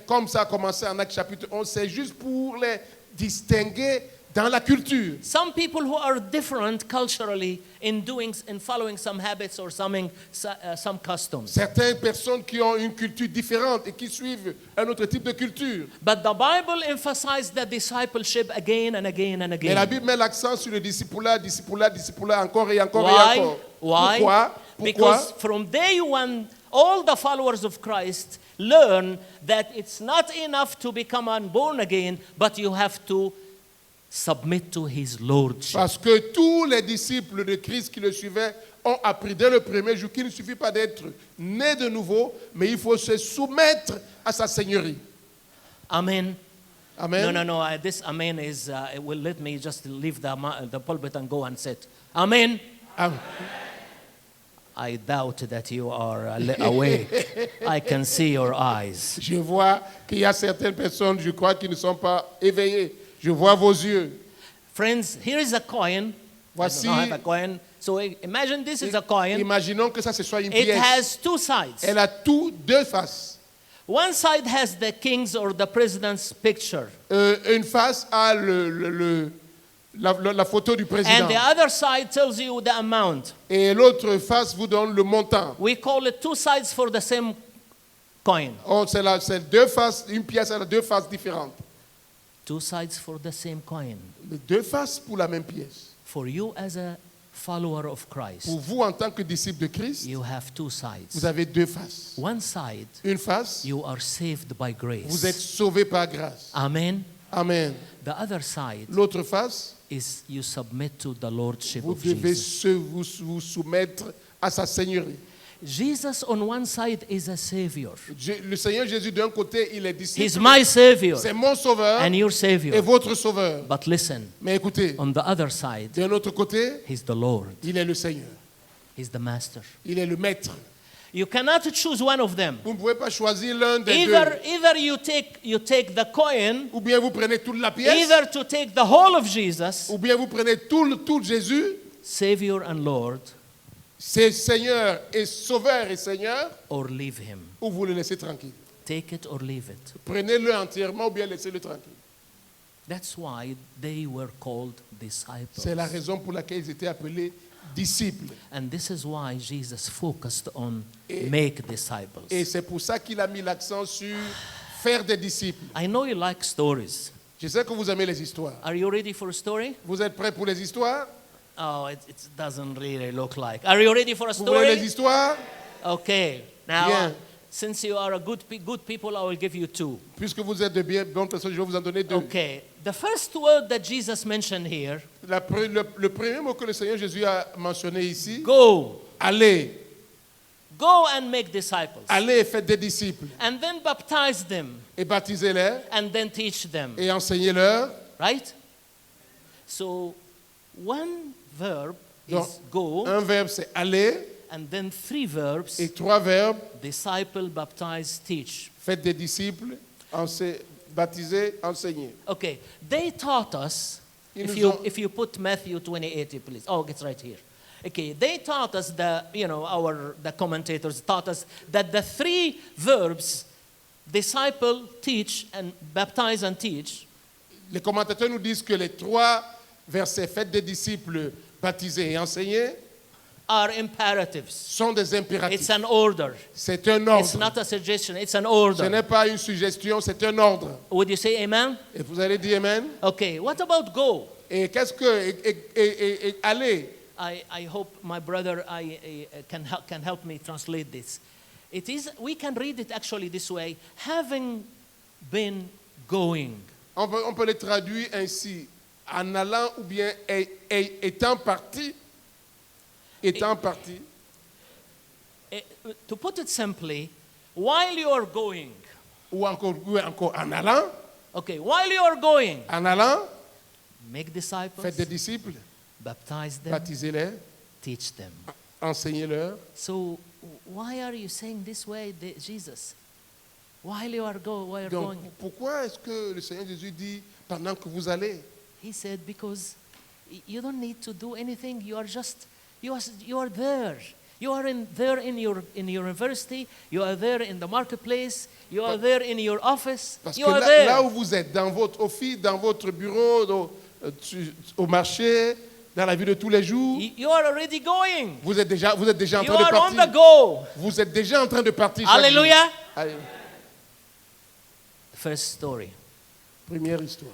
comme ça a commencé en Actes chapitre 11, c'est juste pour les distinguer dans la culture. Some people who are different culturally in following some habits or some customs. Certaines personnes qui ont une culture différente et qui suivent un autre type de culture. But the Bible emphasized the discipleship again and again and Mais la again. Bible met l'accent sur le discipulat, encore et encore Why? et encore. Why? Pourquoi? Because from day one, all the followers of Christ learn that it's not enough to become born again, but you have to submit to his lordship. Parce que tous les disciples de Christ qui le suivaient ont appris dès le premier jour qu'il ne suffit pas d'être né de nouveau, mais il faut se soumettre à sa seigneurie. Amen. Amen. No. This amen is, it will let me just leave the pulpit and go and sit. Amen. Amen. I doubt that you are awake. I can see your eyes. Je vois qu'il y a certaines personnes, je crois, qui ne sont pas éveillées. Je vois vos yeux. Friends, here is a coin. Voici. I have a coin. So imagine this is a coin. Imaginons que ça ce soit une It pièce. has 2 sides. Elle a deux faces. One side has the king's or the president's picture. Une face a la photo du président. And the other side tells you the amount. Et l'autre face vous donne le montant. We call it 2 sides for the same coin. Oh, c'est 2 faces, une pièce a 2 faces différentes. 2 sides for the same coin. 2 faces pour la même pièce. For you as a follower of Christ, Pour vous, en tant que disciple de Christ, you have 2 sides. vous avez 2 faces. One side, Une face, you are saved by vous êtes grace. sauvé par grâce. Amen. Amen. The other side L'autre face, is you submit to the lordship vous of devez Jesus. vous soumettre à sa seigneurie. Jesus on one side is a savior. Le Seigneur Jésus, d'un côté, il est disciple. He's my savior C'est mon sauveur and your et savior. votre sauveur. But listen, Mais écoutez, on the other side, d'un autre côté, he's the Lord. il est le Seigneur. He's the master. Il est le maître. You cannot choose one of them. Vous ne pouvez pas choisir l'un des Either you take the coin, deux. Ou bien vous prenez toute la pièce. either to take the whole of Jesus, Ou bien vous prenez tout Jésus. Savior and Lord, C'est Seigneur et Sauveur et Seigneur. or leave him. Ou vous le laissez tranquille. Take it or leave it. Prenez-le entièrement ou bien laissez-le tranquille. That's why they were called disciples. C'est la raison pour laquelle ils étaient appelés disciples. And this is why Jesus focused on Et- make disciples. Et c'est pour ça qu'il a mis l'accent sur faire des disciples. I know you like stories. Je sais que vous aimez les histoires. Are you ready for a story? Vous êtes prêts pour les histoires? Oh, it doesn't really look like. Are you ready for a Vous voulez les story? histoires? Okay. Now, Bien. since you are a good people, I will give you two. Puisque vous êtes de bonnes personnes, je vais vous en donner deux. Okay. The first word that Jesus mentioned here, Le premier mot que le Seigneur Jésus a mentionné ici, go. allez, Go and make disciples. allez et faites des disciples And then baptize them et baptisez-les and then teach them. et enseignez-leur. Right? So, one verb Donc, is go, un verbe c'est aller and then three verbs, et trois verbes, disciple, baptize, teach. faites des disciples, baptisez, enseignez. Okay, they taught us, Ils if nous you, ont- if you put Matthew 28, please. Oh, it's right here. Okay, they taught us, the commentators taught us that the three verbs, disciple, teach, and baptize and teach, Les commentateurs nous disent que les trois versets, faites des disciples, baptisez et enseignez, are imperatives. sont des It's impératifs. an order. C'est un It's ordre. not a suggestion, it's an Ce order. n'est pas une suggestion, c'est un ordre. Would you say amen? Et vous allez dire Amen. Okay, what about go? Et qu'est-ce que et aller? I hope my brother can help me translate this. It is, we can read it actually this way, having been going. On peut le traduire ainsi, en allant ou bien étant parti. Étant parti. To put it simply, while you are going, Ou encore en allant. okay, while you are going, En allant, make faites disciples, des disciples, baptize them, baptisez-les, teach them. enseignez-leur. So why are you saying this way, Jesus? While you are Donc, going, pourquoi est-ce que le Seigneur Jésus dit pendant que vous allez? he said, because you don't need to do anything. You are just you are there. You are there in your university. You are there in the marketplace. You are there in your office. Parce You que are là there. où vous êtes, dans votre office, dans votre bureau, au marché, dans la vie de tous les jours, You are already going. vous êtes déjà en You train de are on the partir. go. Vous êtes déjà en train de partir. chaque Hallelujah. jour. Allez, First story. première histoire.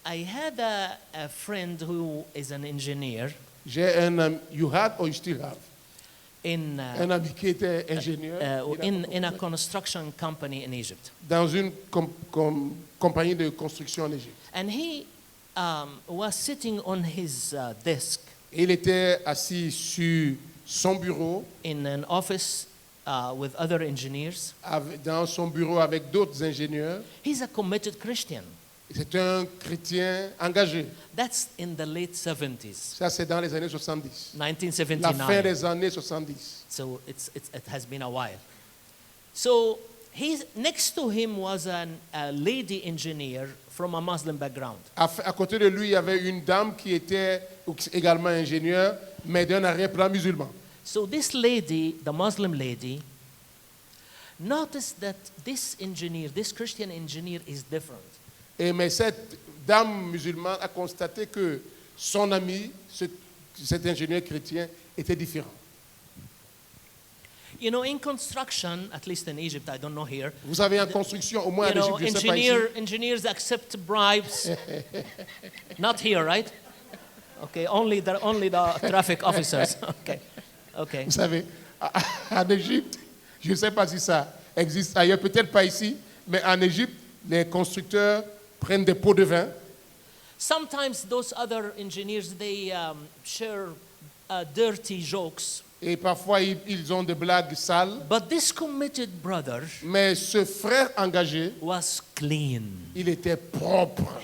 I had a friend who is an engineer J'ai un ami, you had or you still have? in Un ami qui était ingénieur in a construction company in Egypt, dans une compagnie de construction en Égypte. and he was sitting on his desk Et il était assis sur son bureau, in an office with other engineers. dans son bureau avec d'autres ingénieurs. He's a committed Christian. C'est un chrétien engagé. That's in the late 70s, Ça, c'est dans les années 70. La fin 1979. des années 70. So it has been a while. So next to him was a lady engineer from a Muslim background. À côté de lui, il y avait une dame qui était également ingénieure, mais d'un arrière-plan musulman. So this lady, the Muslim lady, noticed that this engineer, this Christian engineer, is different. Mais cette dame musulmane a constaté que son ami, cet ingénieur chrétien, était différent. You know, in construction, at least in Egypt, I don't know here, Vous savez, en construction, au moins you en know, Égypte, je ne sais pas ici. engineers accept bribes. Not here, right? Okay, only the traffic officers. Okay. Vous savez, en Égypte, je ne sais pas si ça existe ailleurs, peut-être pas ici, mais en Égypte, les constructeurs prennent des pots de vin. Sometimes those other engineers, they share dirty jokes Et parfois, ils ont des blagues sales. But this committed brother Mais ce frère engagé, was clean. il était propre.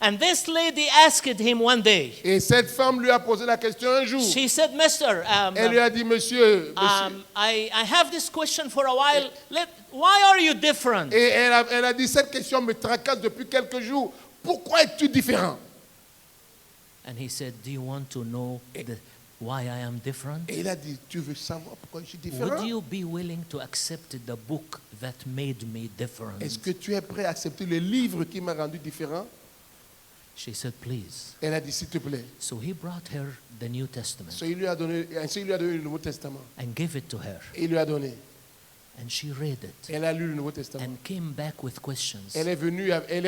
And this lady asked him one day. Et cette femme lui a posé la question un jour. She said, Mister, Elle lui a dit, monsieur, I have this question for a while. Why are you different? et elle a dit, cette question me tracasse depuis quelques jours. Pourquoi es-tu différent? And he said, do you want to know why I am different? Et il a dit, tu veux savoir pourquoi je suis différent? Would you be willing to accept the book that made me different? Est-ce que tu es prêt à accepter le livre qui m'a rendu différent? She said, please. Elle a dit, s'il te plaît. So he brought her the New Testament Ainsi, il lui a donné le Nouveau Testament. and gave it to her. Et il lui a donné. And she read it Elle a lu le Nouveau Testament. and came back with questions Elle est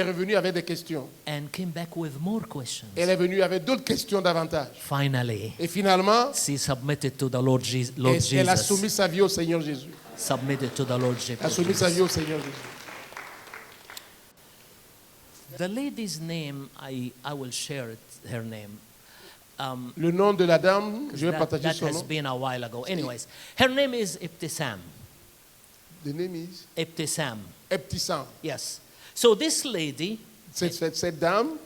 revenue avec des questions. and came back with more questions. Elle est venue avec d'autres questions davantage. Finally, Et finalement, she submitted to the Lord Lord elle a Jesus. soumis sa vie au Seigneur Jésus. Submitted to the Lord Elle a soumis sa vie Jesus. au Seigneur Jésus. The lady's name, I will share her name. Le nom de la dame, je vais That, partager that son has nom. been a while ago. Anyways, her name is Ibtisam. The name is Ibtisam. Ebtissam. Yes. So this lady Cette dame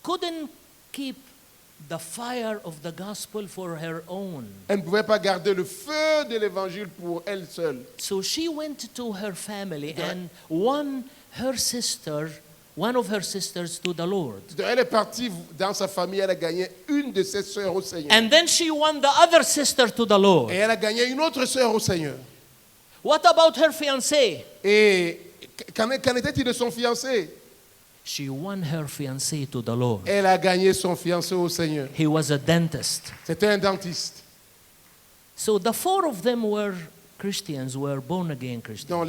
couldn't keep the fire of the gospel for her own. elle ne pouvait pas garder le feu de l'évangile pour elle seule. So she went to her family and won one of her sisters to the Lord. Elle est partie dans sa famille, elle a gagné une de ses sœurs au Seigneur. And then she won the other sister to the Lord. Et elle a gagné une autre sœur au Seigneur. What about her fiancé? Et qu'en était-il de son fiancé? She won her fiancé to the Lord. Elle a gagné son fiancé au Seigneur. He was a dentist. C'était un dentiste. So the four of them were Christians, were born again Christians. Donc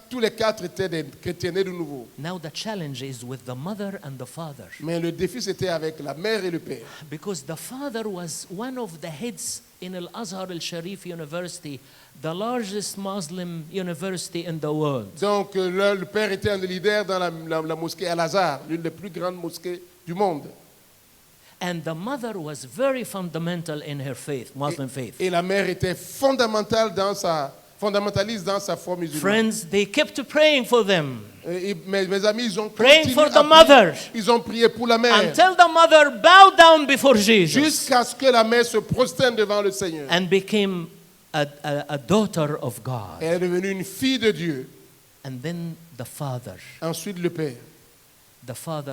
tous les quatre étaient des chrétiens nés de nouveau. Now the challenge is with the mother and the father. Mais le défi c'était avec la mère et le père. Because the father was one of the heads in Al-Azhar al-Sharif University, the largest Muslim university in the world. Donc le père était un des leaders dans la mosquée Al-Azhar, l'une des plus grandes mosquées du monde. And the mother was very fundamental in her faith, Muslim faith. Et la mère était fondamentaliste dans sa foi musulmane. Friends, they kept praying for them Et mes amis, ils ont Praying continué for à the prier. mother. Ils ont prié pour la mère. until the mother bowed down before Jesus Jusqu'à ce que la mère se prosterne devant le Seigneur. and became a daughter of God. Elle est devenue une fille de Dieu. And then the father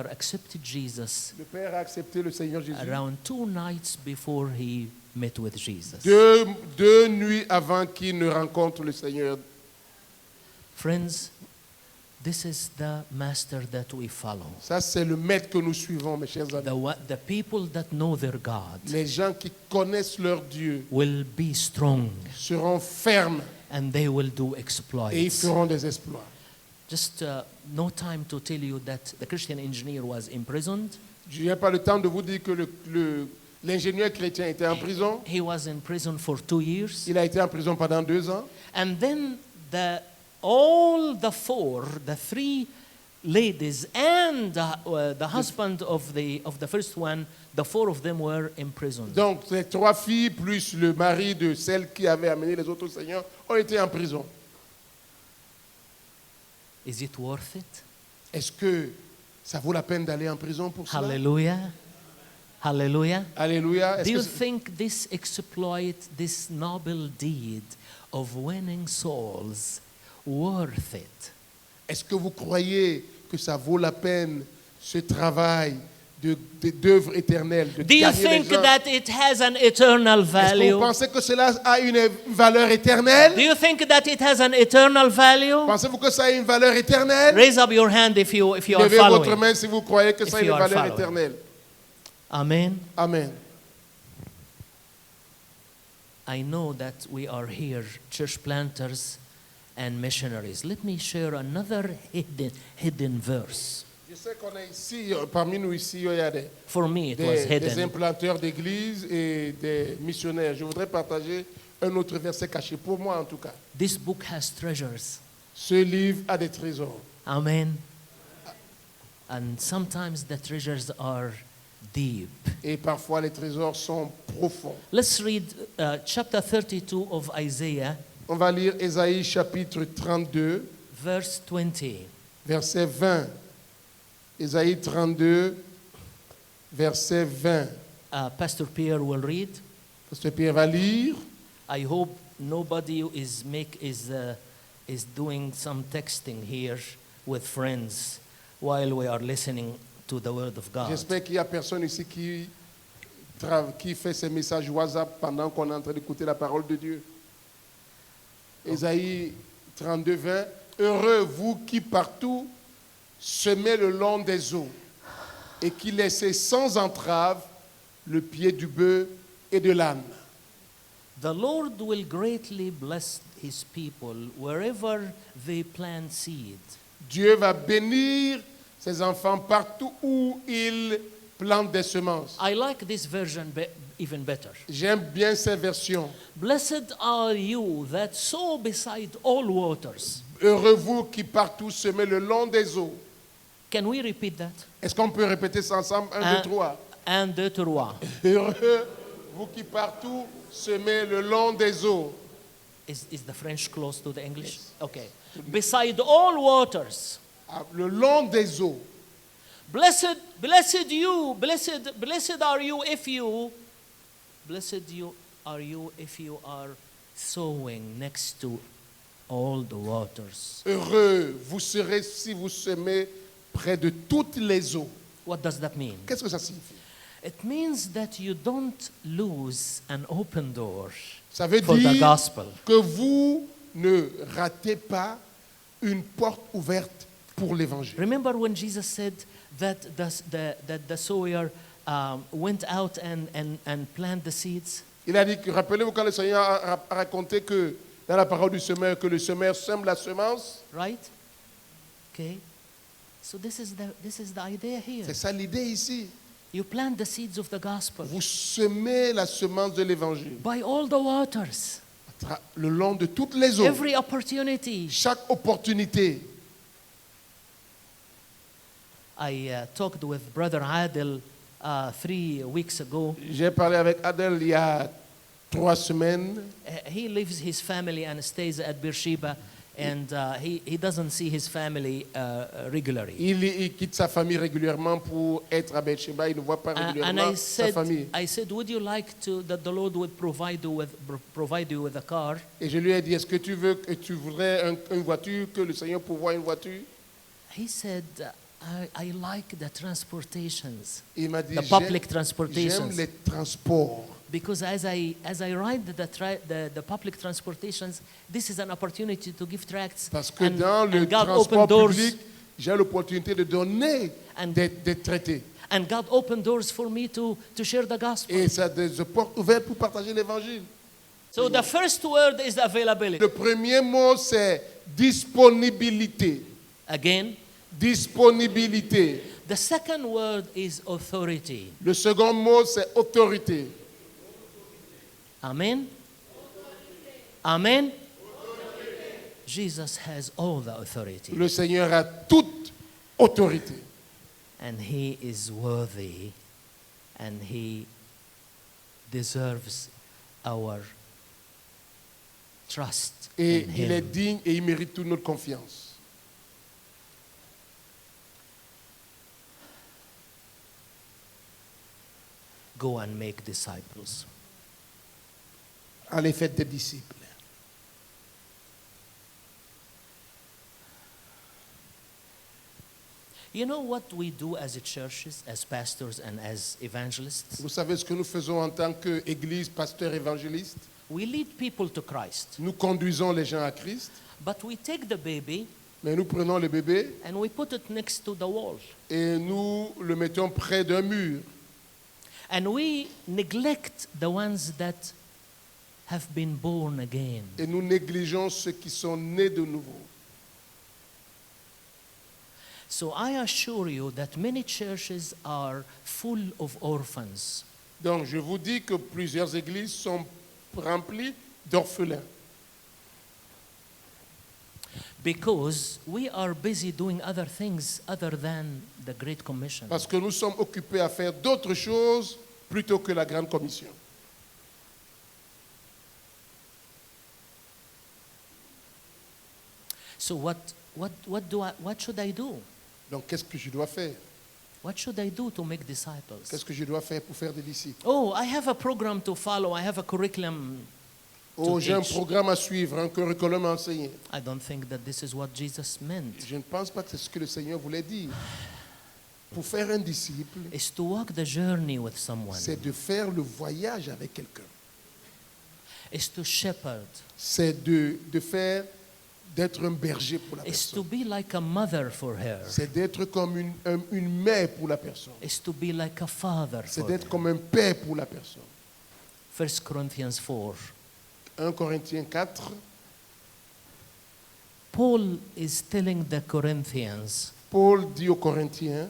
accepted Jesus Le père a accepté le Seigneur Jésus. around 2 nights before he met with Jesus. Deux nuits avant qu'il ne rencontre le Seigneur. Friends, this is the master that we follow. Ça, c'est le maître que nous suivons, mes chers amis. The people that know their God Les gens qui connaissent leur Dieu will be strong seront fermes and they will do et ils exploits. feront des exploits. Just no time to tell you that the Christian engineer was imprisoned. Je n'ai pas le temps de vous dire que l'ingénieur chrétien était en prison. He was in prison for 2 years. Il a été en prison pendant 2 ans. And then all the three ladies and the husband of the first one, the 4 of them were imprisoned. Donc, les 3 filles plus le mari de celle qui avait amené les autres seigneurs ont été en prison. Is it worth it? Est-ce que ça vaut la peine d'aller en prison pour cela? Hallelujah. Hallelujah. Alléluia. Do Est-ce you que think this exploit, this noble deed of winning souls, worth it? Est-ce que vous croyez que ça vaut la peine ce travail d'œuvre éternelle, de Do you gagner think les gens? that it has an eternal Est-ce que value? vous pensez que cela a une valeur éternelle? Do you think that it has an eternal value? Pensez-vous que ça a une valeur éternelle? Raise up your hand if you are Levez votre following. main si vous croyez que If ça a une you are valeur following. éternelle. Amen. Amen. I know that we are here, church planters and missionaries. Let me share another hidden verse. Je sais qu'on est ici, parmi nous ici, il y a For me, it was des hidden. implanteurs d'église et des missionnaires. Je voudrais partager un autre verset caché, pour moi en tout cas. This book has treasures. Ce livre a des trésors. Amen. And sometimes the treasures are deep. Et parfois, les trésors sont profonds. Let's read chapter 32 of Isaiah, On va lire Ésaïe chapitre 32, verse 20. verset 20. Ésaïe 32, verset 20. Pastor Pierre will read. Pasteur Pierre va lire. I hope nobody is doing some texting here with friends while we are listening to the word of God. J'espère qu'il n'y a personne ici qui fait ses messages WhatsApp pendant qu'on est en train d'écouter la parole de Dieu. Ésaïe 32, 20. Heureux vous qui partout semez le long des eaux et qui laissez sans entrave le pied du bœuf et de l'âne. The Lord will greatly bless his people wherever they plant seed. Dieu va bénir ses enfants partout où ils plantent des semences. I like this version even better. J'aime bien ces versions. Blessed are you that sow beside all waters. Heureux vous qui partout semez le long des eaux. Can we repeat that? Est-ce qu'on peut répéter ça ensemble? 1, 2, 3. 1, 2, 3. Heureux vous qui partout semez le long des eaux. Is the French close to the English? Okay. Beside all waters. Le long des eaux. Blessed are you if you are sowing next to all the waters. Heureux vous serez si vous semez près de toutes les eaux. What does that mean? Qu'est-ce que ça signifie? It means that you don't lose an open door Ça veut for the dire gospel. que vous ne ratez pas une porte ouverte pour l'évangile. Remember when Jesus said that the sower went out and planted the seeds? Il a dit que, rappelez-vous quand le Seigneur a raconté que dans la parole du semeur, que le semeur sème la semence. Right? Okay. So this is the idea here. C'est ça l'idée ici. You plant the seeds of the gospel Vous semez la semence de l'évangile by all the waters. le long de toutes les eaux. Every opportunity. Chaque opportunité. I talked with Brother Adel 3 weeks ago. J'ai parlé avec Adel il y a 3 semaines. He leaves his family and stays at Beersheba, and he doesn't see his family regularly. Il quitte sa famille régulièrement pour être à Beersheba. Il ne voit pas And régulièrement sa famille. I said, would you like that the Lord would provide you with a car? Et je lui ai dit, est-ce que tu voudrais une voiture, que le Seigneur pourvoie une voiture? He said, I like the transportations, Il m'a dit, the public j'aime transportations, les transports. because as I ride the public transportations, this is an opportunity to give tracts, Parce que and, dans le and God transport opened doors, public, j'ai l'opportunité de donner And- des traités. and God opened doors for me to share the gospel. Et ça a des portes ouvertes pour partager l'évangile. So the first word is availability. Le premier mot, c'est disponibilité. Again, Disponibilité. the second word is authority. Le second mot, c'est autorité. Amen. Amen. Jesus has all the authority, Le Seigneur a toute autorité. and he is worthy, and he deserves our trust Et in il est him. digne et il mérite toute notre confiance. Go and make disciples. Allez, faites des disciples. You know what we do as churches, as pastors, and as evangelists? Vous savez ce que nous faisons en tant qu'Église, pasteur, évangéliste? We lead people to Christ, Nous conduisons les gens à Christ, but we take the baby mais nous prenons le bébé and we put it next to the wall. et nous le mettons près d'un mur. And we neglect the ones that have been born again. Et nous négligeons ceux qui sont nés de nouveau. So I assure you that many churches are full of orphans. Donc je vous dis que plusieurs églises sont remplies d'orphelins. Because we are busy doing other things other than the Great Commission. Parce que nous sommes occupés à faire d'autres choses plutôt que la grande commission. So what should I do? Donc qu'est-ce que je dois faire? What should I do to make disciples? Qu'est-ce que je dois faire pour faire des disciples? Oh, I have a program to follow. I have a curriculum. Oh, j'ai un teach. programme à suivre, un curriculum à enseigner. I don't think that this is what Jesus meant. Je ne pense pas que c'est ce que le Seigneur voulait dire. Pour faire un disciple, It's to walk the journey with someone. c'est de faire le voyage avec quelqu'un. It's to shepherd. C'est de faire, d'être un berger pour la It's to personne. be like a mother for her. C'est d'être comme une mère pour la personne. It's to be like a father C'est for d'être her. comme un père pour la personne. 1 Corinthians 4. 1 Corinthiens 4, Paul is telling the Corinthians Paul dit aux Corinthiens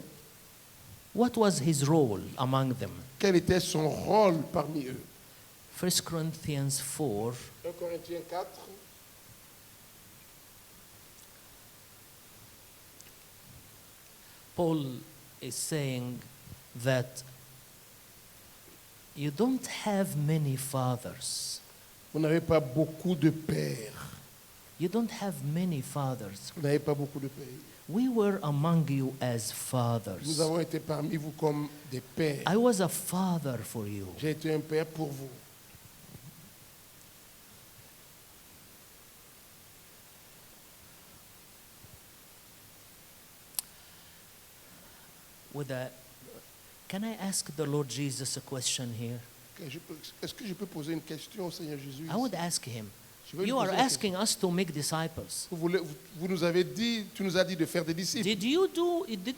what was his role among them. quel était son rôle parmi eux. 1 Corinthians 4. 1 Corinthiens 4, Paul is saying that you don't have many fathers. vous n'avez pas beaucoup de pères. You don't have many fathers. Vous n'avez pas beaucoup de pères. We were among you as Nous fathers. avons été parmi vous comme des pères. I was a father for you. J'ai été un père pour vous. Can I ask the Lord Jesus a question here? Est-ce que je peux poser une question au Seigneur Jésus? I would ask him. Je veux lui You are poser la question. asking us to make disciples. Vous nous avez dit, tu nous as dit de faire des disciples. Did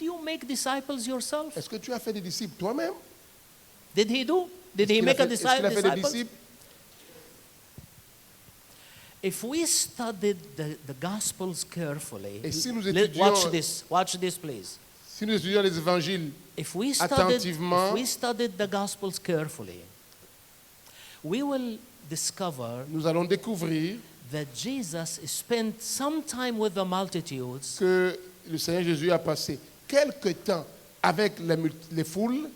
you make disciples yourself? Est-ce que tu as fait des disciples toi-même? Did he do? Did Est-ce he qu'il a make fait- a est-ce qu'il a fait des disciple? disciples? If we studied the Gospels carefully, Et si nous watch étudions- watch this please. Si nous étudions les évangiles, If we Attentivement. studied the Gospels carefully, we will discover nous allons découvrir that Jesus spent some time with the multitudes que le Seigneur Jésus a passé quelque temps avec les foules.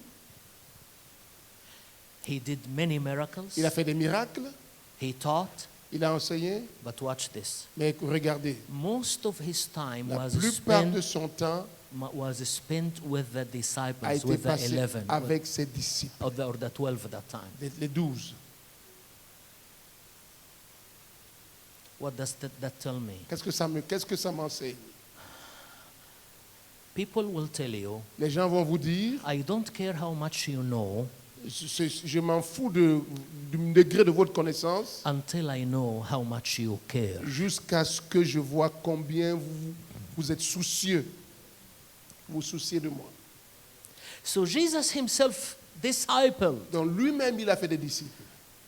He did many miracles. Il a fait des miracles, He taught, il a enseigné, but watch this. mais regardez, Most of his time la was plupart de spent, son temps spent with the a disciples, été with the passé 11, avec ses disciples, or the 12 at that time. les 12. What does that tell me? Qu'est-ce que ça m'enseigne? People will tell you, Les gens vont vous dire, I don't care how much you know je m'en fous du degré de votre connaissance until I know how much you care. jusqu'à ce que je vois combien vous êtes soucieux. Vous vous souciez de moi. So Jesus himself discipled. Donc lui-même, il a fait des disciples.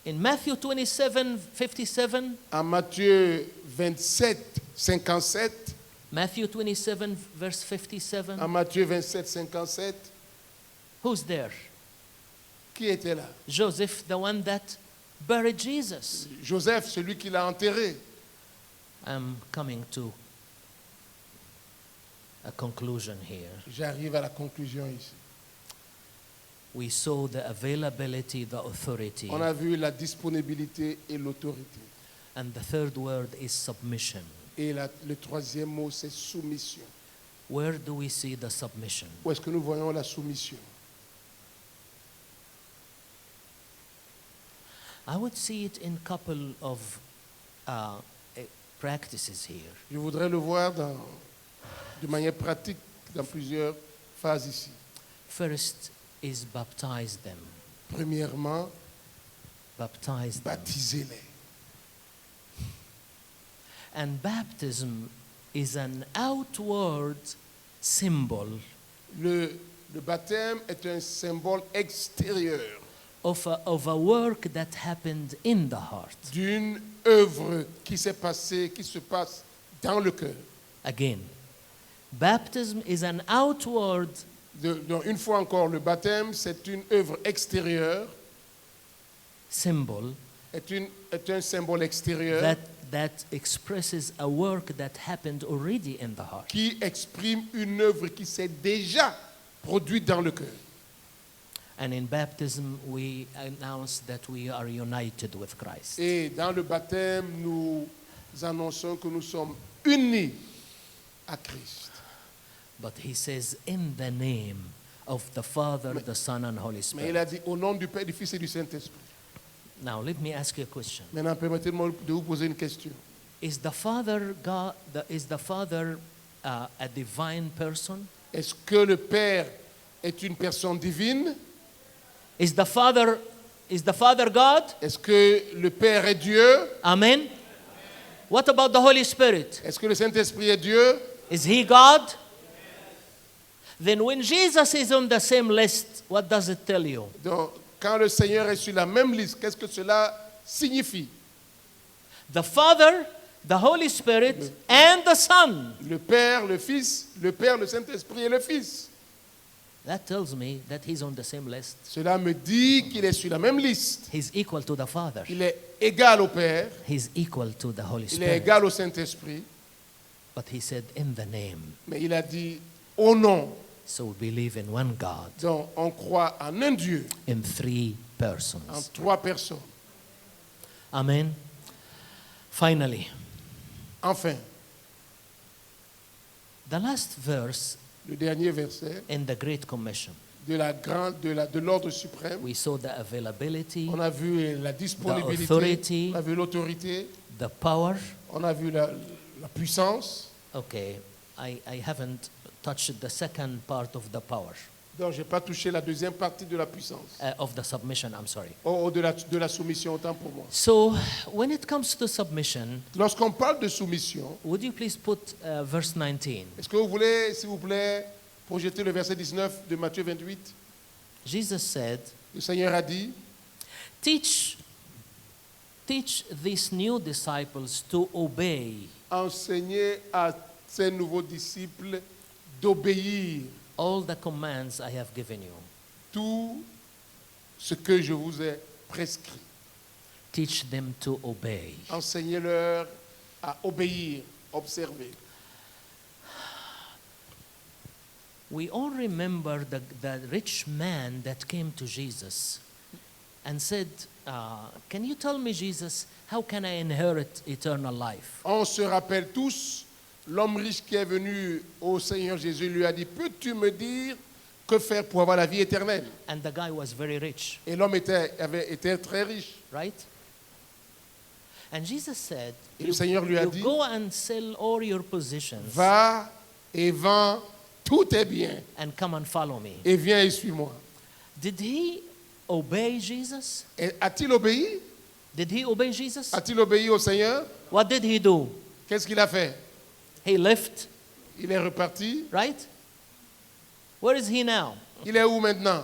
In Matthew 27:57, En Matthieu 27, 57, Matthew 27 verse 57, en Matthieu 27, 57, who's there? qui était là? Joseph, the one that buried Jesus. Joseph, celui qui l'a enterré. I'm coming to a conclusion here. J'arrive à la conclusion ici. We saw the availability, the authority, On a vu la disponibilité et l'autorité. and the third word is submission. Et le troisième mot, c'est soumission. Where do we see the submission? Où est-ce que nous voyons la soumission? I would see it in couple of practices here. Je voudrais le voir de manière pratique dans plusieurs phases ici. First is baptize them. Premièrement, Baptize them. baptisez-les. And baptism is an outward symbol Le baptême est un symbole extérieur of a work that happened in the heart. d'une œuvre qui s'est passée, qui se passe dans le cœur. Again, baptism is an outward Donc, une fois encore, le baptême, c'est une œuvre extérieure, symbol est un symbole extérieur that expresses a work that happened already in the heart. qui exprime une œuvre qui s'est déjà produite dans le cœur. And in baptism, we announce that we are united with Christ. Et dans le baptême, nous annonçons que nous sommes unis à Christ. But he says, in the name of the Father, the Son, and Holy Mais il Spirit. a dit au nom du Père, du Fils et du Saint-Esprit. Now, let me ask you a question. Maintenant, permettez-moi de vous poser une question. Is the Father God? Is the Father a divine person? Est-ce que le Père est une personne divine? Is the Father God? Est-ce que le Père est Dieu? Amen. What about the Holy Spirit? Est-ce que le Saint-Esprit est Dieu? Is he God? Then when Jesus is on the same list, what does it tell you? Donc, quand le Seigneur est sur la même liste, qu'est-ce que cela signifie? The Father, the Holy Spirit, and the Son. Le Père, le Fils, le Père, le Saint-Esprit et le Fils. That tells me that he's on the same list. Cela me dit qu'il est sur la même liste. He's equal to the Father. Il est égal au Père, He's equal to the Holy il est Spirit. égal au Saint-Esprit, But he said, in the name. mais il a dit au nom. So we believe in one God, Donc, on croit en un Dieu, in three en persons. 3 personnes. Amen. Finally, Enfin, the last verse le dernier verset in the Great Commission. de l'ordre suprême, We saw the availability, on a vu la disponibilité, authority. on a vu l'autorité, the power. on a vu la puissance. Okay, I haven't touched the second part of the power, Donc, je n'ai pas touché la deuxième partie de la puissance, of the submission, I'm sorry. de la soumission, autant pour moi. So, when it comes to submission, Lorsqu'on parle de soumission, would you please put verse 19? est-ce que vous voulez, s'il vous plaît, projeter le verset 19 de Matthieu 28? Jesus said, Le Seigneur a dit, teach these new disciples to obey enseignez à ces nouveaux disciples d'obéir all the commands I have given you. tout ce que je vous ai prescrit. Teach them to obey. Enseignez-leur à obéir, observer. We all remember the rich man that came to Jesus and said, can you tell me, Jesus, how can I inherit eternal life? On se rappelle tous, l'homme riche qui est venu au Seigneur Jésus lui a dit, peux-tu me dire que faire pour avoir la vie éternelle? And the guy was very rich, Et l'homme était très riche. right? And Jesus said, Et le Seigneur lui a you dit, go and sell all your possessions va et vends tous tes biens and come and follow me. et viens et suis-moi. Did he obey Jesus? Et a-t-il obéi? Did he obey Jesus? A-t-il obéi au Seigneur? What did he do? Qu'est-ce qu'il a fait? He left, Il est reparti. right? Where is he now? Il est où maintenant?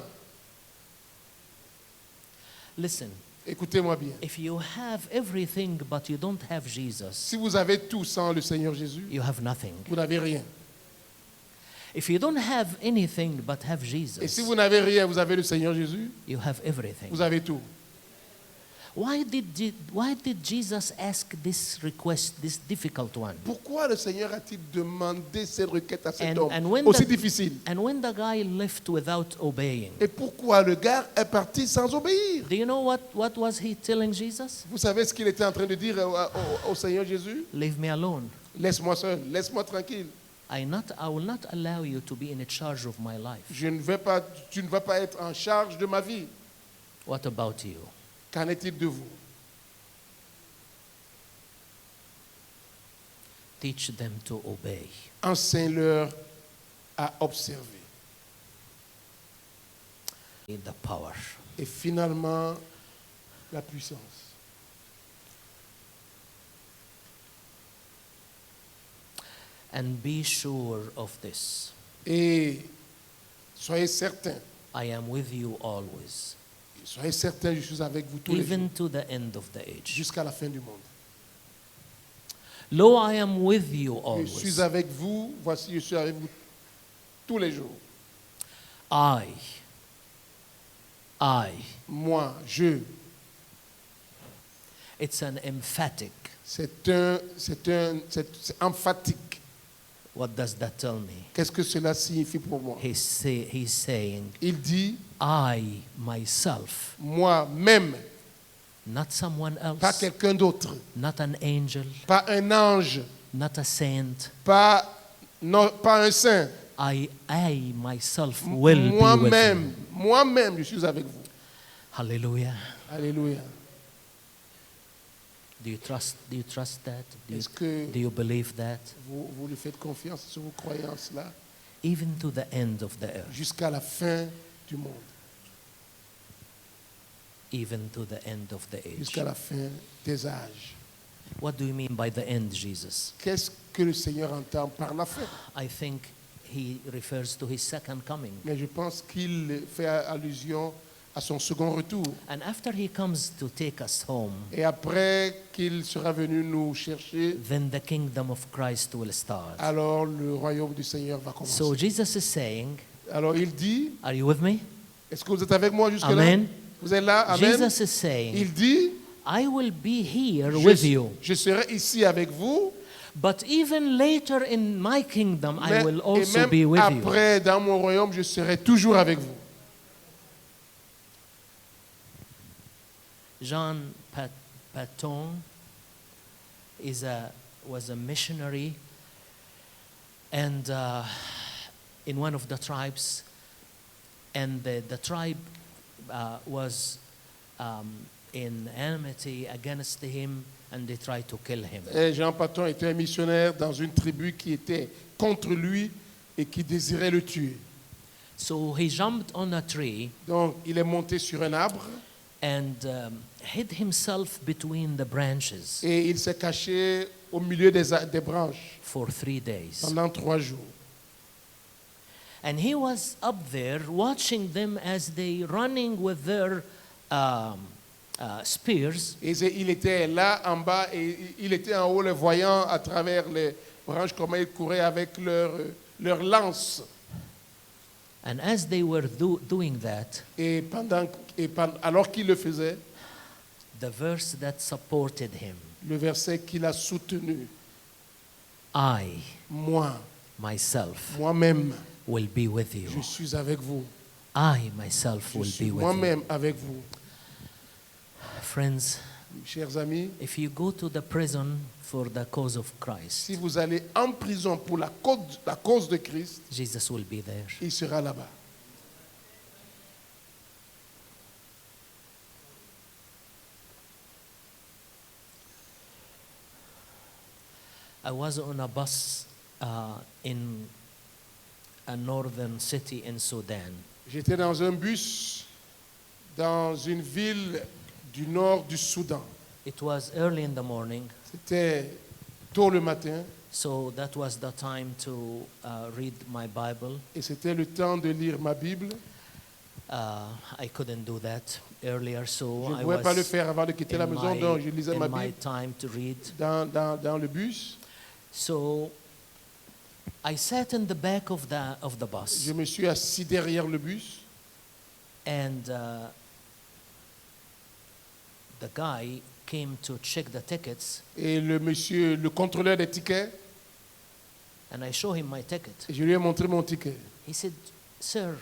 Listen, Écoutez-moi bien. if you have everything but you don't have Jesus, Si vous avez tout sans le Seigneur Jésus, you have nothing. vous n'avez rien. If you don't have anything but have Et Jesus, si vous n'avez rien, vous avez le Seigneur Jésus, you have everything. vous avez tout. Why did Jesus ask this request, this difficult one? Pourquoi le Seigneur a-t-il demandé cette requête à cet And homme when aussi the- difficile? And when the guy left without obeying, Et pourquoi le gars est parti sans obéir? do you know what was he telling Jesus? Vous savez ce qu'il était en train de dire au Seigneur Jésus? Leave me alone. Laisse-moi seul, laisse-moi tranquille. I will not allow you to be in charge of my life. Tu ne vas pas être en charge de ma vie. What about you? Qu'en est-il de vous? Teach them to obey. Enseigne-leur à observer. In the power. Et finalement, la puissance. And be sure of this. Et soyez certains, I am with you always, soyez certains, je suis avec vous tous les jours, even to the end of the age. jusqu'à la fin du monde. Lo, I am with you Je suis always. avec vous, voici, je suis avec vous tous les jours. I, Moi, je, it's an emphatic c'est emphatique. What does that tell me? Qu'est-ce que cela signifie pour moi? He's saying, Il dit, I myself, moi-même, not someone pas else, quelqu'un d'autre, not an angel, pas un ange, not a saint. pas un saint. I myself will be with you. Moi-même, je suis avec vous. Hallelujah. Alléluia. Do you trust that? Est-ce que Do you believe that? vous lui faites confiance sur vos croyances là, Even to the end of the earth. jusqu'à la fin du monde, Even to the end of the age. jusqu'à la fin des âges? What do you mean by the end, Jesus? Qu'est-ce que le Seigneur entend par la fin? I think he refers to his second coming. Mais je pense qu'il fait allusion à son second retour. And after he comes to take us home, Et après qu'il sera venu nous chercher, then the kingdom of Christ will start. alors le royaume du Seigneur va commencer. So Jesus is saying, Alors il dit, are you with me? est-ce que vous êtes avec moi jusque-là? Amen. Vous êtes là? Amen. Jesus is saying, Il dit, I will be here with you. je serai ici avec vous, But even later in my kingdom, I will et also même be with you. après, dans mon royaume, je serai toujours avec vous. Jean Paton was a missionary, and in one of the tribes, and the tribe was in enmity against him, and they tried to kill him. Et Jean Paton était un missionnaire dans une tribu qui était contre lui et qui désirait le tuer. So he jumped on a tree Donc, il est monté sur un arbre and hid himself between the branches et il s'est caché au milieu des branches for 3 days. pendant 3 jours. And he was up there watching them as they running with their spears. Et il était là en bas et il était en haut, le voyant à travers les branches, comment ils couraient avec leur lance. And as they were doing that, Et alors qu'il le faisait, the verse that supported him, le verset qu'il a soutenu, I moi-même, will be with you. je suis avec vous. I myself Je will suis be with moi-même you. avec vous. Friends, Chers amis, if you go to the prison for the cause of Christ, si vous allez en prison pour la cause de Christ, Jesus will be there. il sera là-bas. I was on a bus in a northern city in Sudan. J'étais dans un bus dans une ville du nord du Soudan. It was early in the morning, C'était tôt le matin so that was the time to read my Bible. et c'était le temps de lire ma Bible. I couldn't do that earlier, so Je ne I pouvais pas le was faire avant de quitter la in maison, donc je lisais ma my Bible time to read. dans le bus. So I sat in the back of the bus, Je me suis assis derrière le bus and the guy came to check the tickets, et le contrôleur des tickets, and I show him my ticket. et je lui ai montré mon ticket. He said, "Sir,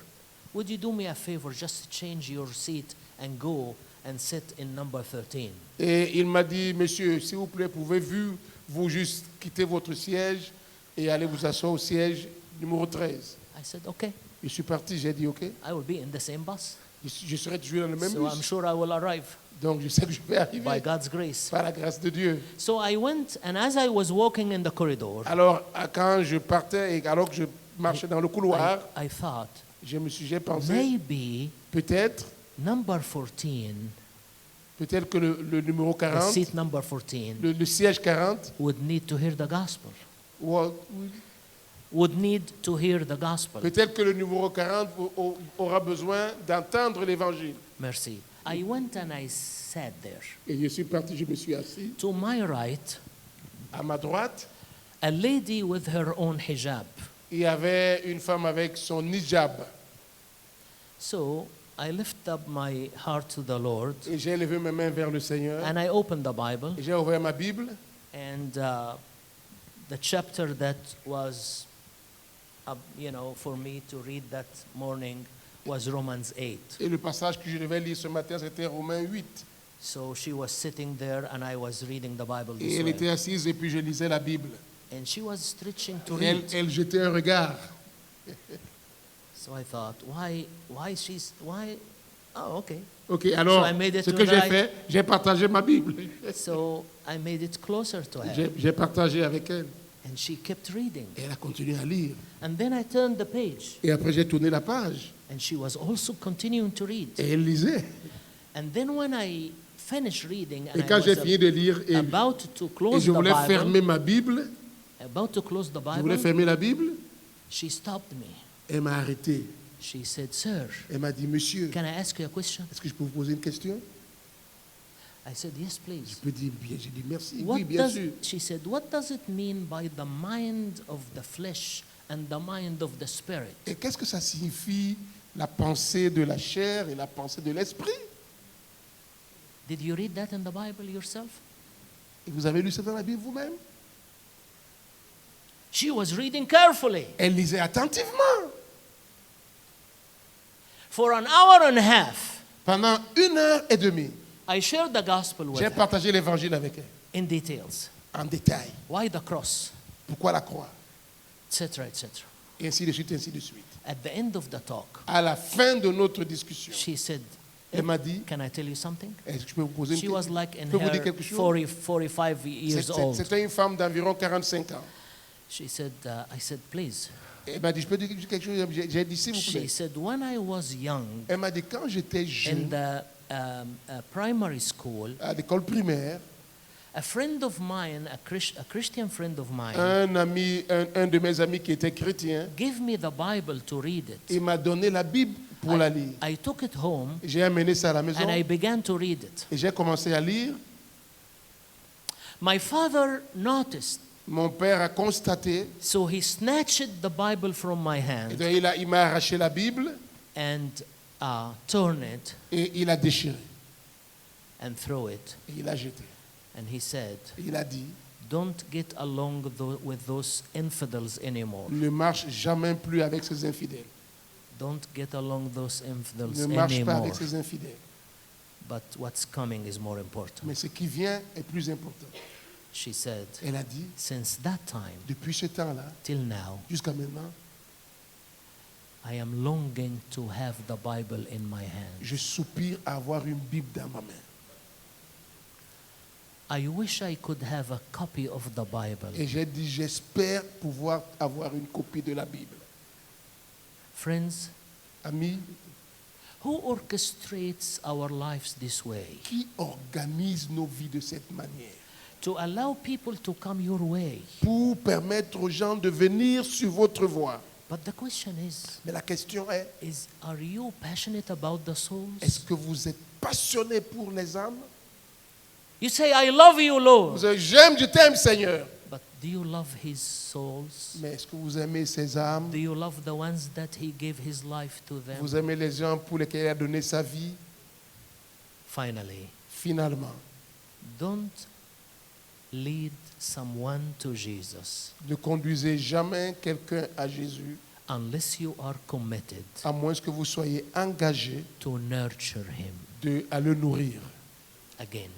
would you do me a favor, just change your seat and go and sit in number 13?" Et il m'a dit, monsieur, s'il vous plaît, pouvez-vous juste quitter votre siège et aller vous asseoir au siège numéro 13. I said, "Okay, Je suis parti, j'ai dit, OK, I will be in the same bus, je serai toujours dans le même so I'm bus. sure I will arrive Donc je sais que je vais by arriver God's grace." par la grâce de Dieu. So I went, and as I was walking in the corridor, Alors, quand je partais et alors que je marchais dans le couloir, I thought, j'ai pensé, maybe peut-être number 14, que le numéro the 40, seat number 14, le siège 40, would need to hear the gospel. ou- Would need to hear the gospel. peut-être que le numéro 40 aura besoin d'entendre l'évangile. Mercy. I went and I sat there. Et je suis parti, je me suis assis. To my right, À ma droite, a lady with her own hijab. il y avait une femme avec son hijab. So I lift up my heart to the Lord Et j'ai levé mes mains vers le Seigneur. and I opened the Bible Et j'ai ouvert ma Bible. And the chapter that was, for me to read that morning was Romans 8. Et le passage que je devais lire ce matin, c'était Romains 8. So she was sitting there and I was reading the Bible Et this elle way. était assise et puis je lisais la Bible. And she was stretching to Et read. elle jetait un regard. So I thought, oh, okay. Ok, alors, So I made it ce to que j'ai write- fait, j'ai partagé ma Bible. So I made it closer to her. J'ai partagé avec elle. And she kept reading. Et elle a continué à lire. And then I turned the page. Et après, j'ai tourné la page. And she was also continuing to read. Et elle lisait. And then when I finished reading and Et quand j'ai fini de lire et about to close je the voulais Bible, fermer ma Bible, about to close the je voulais Bible, fermer la Bible, she stopped me. elle m'a arrêté. She said, "Sir, Elle m'a dit, monsieur, can I ask you a question?" est-ce que je peux vous poser une question? I said, "Yes, Je please." peux dire, bien, j'ai dit merci. What Oui, bien does, sûr. she said, "What does it mean by the mind of the flesh and the mind of the spirit?" Et qu'est-ce que ça signifie, la pensée de la chair et la pensée de l'esprit? Did you read that in the Bible yourself? Et vous avez lu ça dans la Bible vous-même? She was reading carefully. Elle lisait attentivement. For an hour and a half, Pendant 1h30, I shared the gospel with j'ai her partagé l'évangile avec elle, in details. en détail. Why the cross, Pourquoi la croix? etc., etc. Et ainsi de suite, ainsi de suite. At the end of the talk, À la fin de notre discussion, she said, elle m'a dit, "Can I tell you something?" est-ce que je peux vous poser une She was question? like in Je peux vous dire her quelque chose? 45 years old. C'était une femme d'environ 45 ans. She said, I said, "Please." Elle m'a dit, je peux dire quelque chose? J'ai dit, s'il vous She plaît. said, "When I was young Elle m'a dit, quand j'étais in jeune, the primary school, à l'école primaire, a friend of mine, a Christian friend of mine, un ami, un de mes amis qui était chrétien, gave me the Bible to read it. il m'a donné la Bible pour la lire. I took it home J'ai amené ça à la maison and I began to read it. et j'ai commencé à lire. My father noticed, Mon père a constaté, so he snatched the Bible from my et hand donc il m'a arraché la Bible and torn it et il a déchiré. and threw it. Et il a jeté. And he said, Et il a dit, "Don't get along with those infidels anymore. ne marche jamais plus avec ces infidèles. Don't get along those infidels Ne marche pas anymore. avec ces infidèles. But what's coming is more important." Mais ce qui vient est plus important. She said, Elle a dit, "Since that time depuis ce temps-là, till now, jusqu'à maintenant, I am longing to have the Bible in my hand. je soupire à avoir une Bible dans ma main. I wish I could have a copy of the Bible." Et j'ai dit, j'espère pouvoir avoir une copie de la Bible. Friends, Amis, who orchestrates our lives this way? qui organise nos vies de cette manière To allow people to come your way. pour permettre aux gens de venir sur votre voie? But the question Mais la question est, are you passionate about the souls? est-ce que vous êtes passionné pour les âmes? You say, "I love you, Lord." Vous dites, j'aime, je t'aime, Seigneur. But do you love his souls? Mais est-ce que vous aimez ces âmes? Do you love the ones that he gave his life to them? Vous aimez les gens pour lesquels il a donné sa vie? Finally, Finalement, don't lead someone to Jesus ne conduisez jamais quelqu'un à Jésus unless you are committed à moins que vous soyez engagé to nurture him. à le nourrir. Again,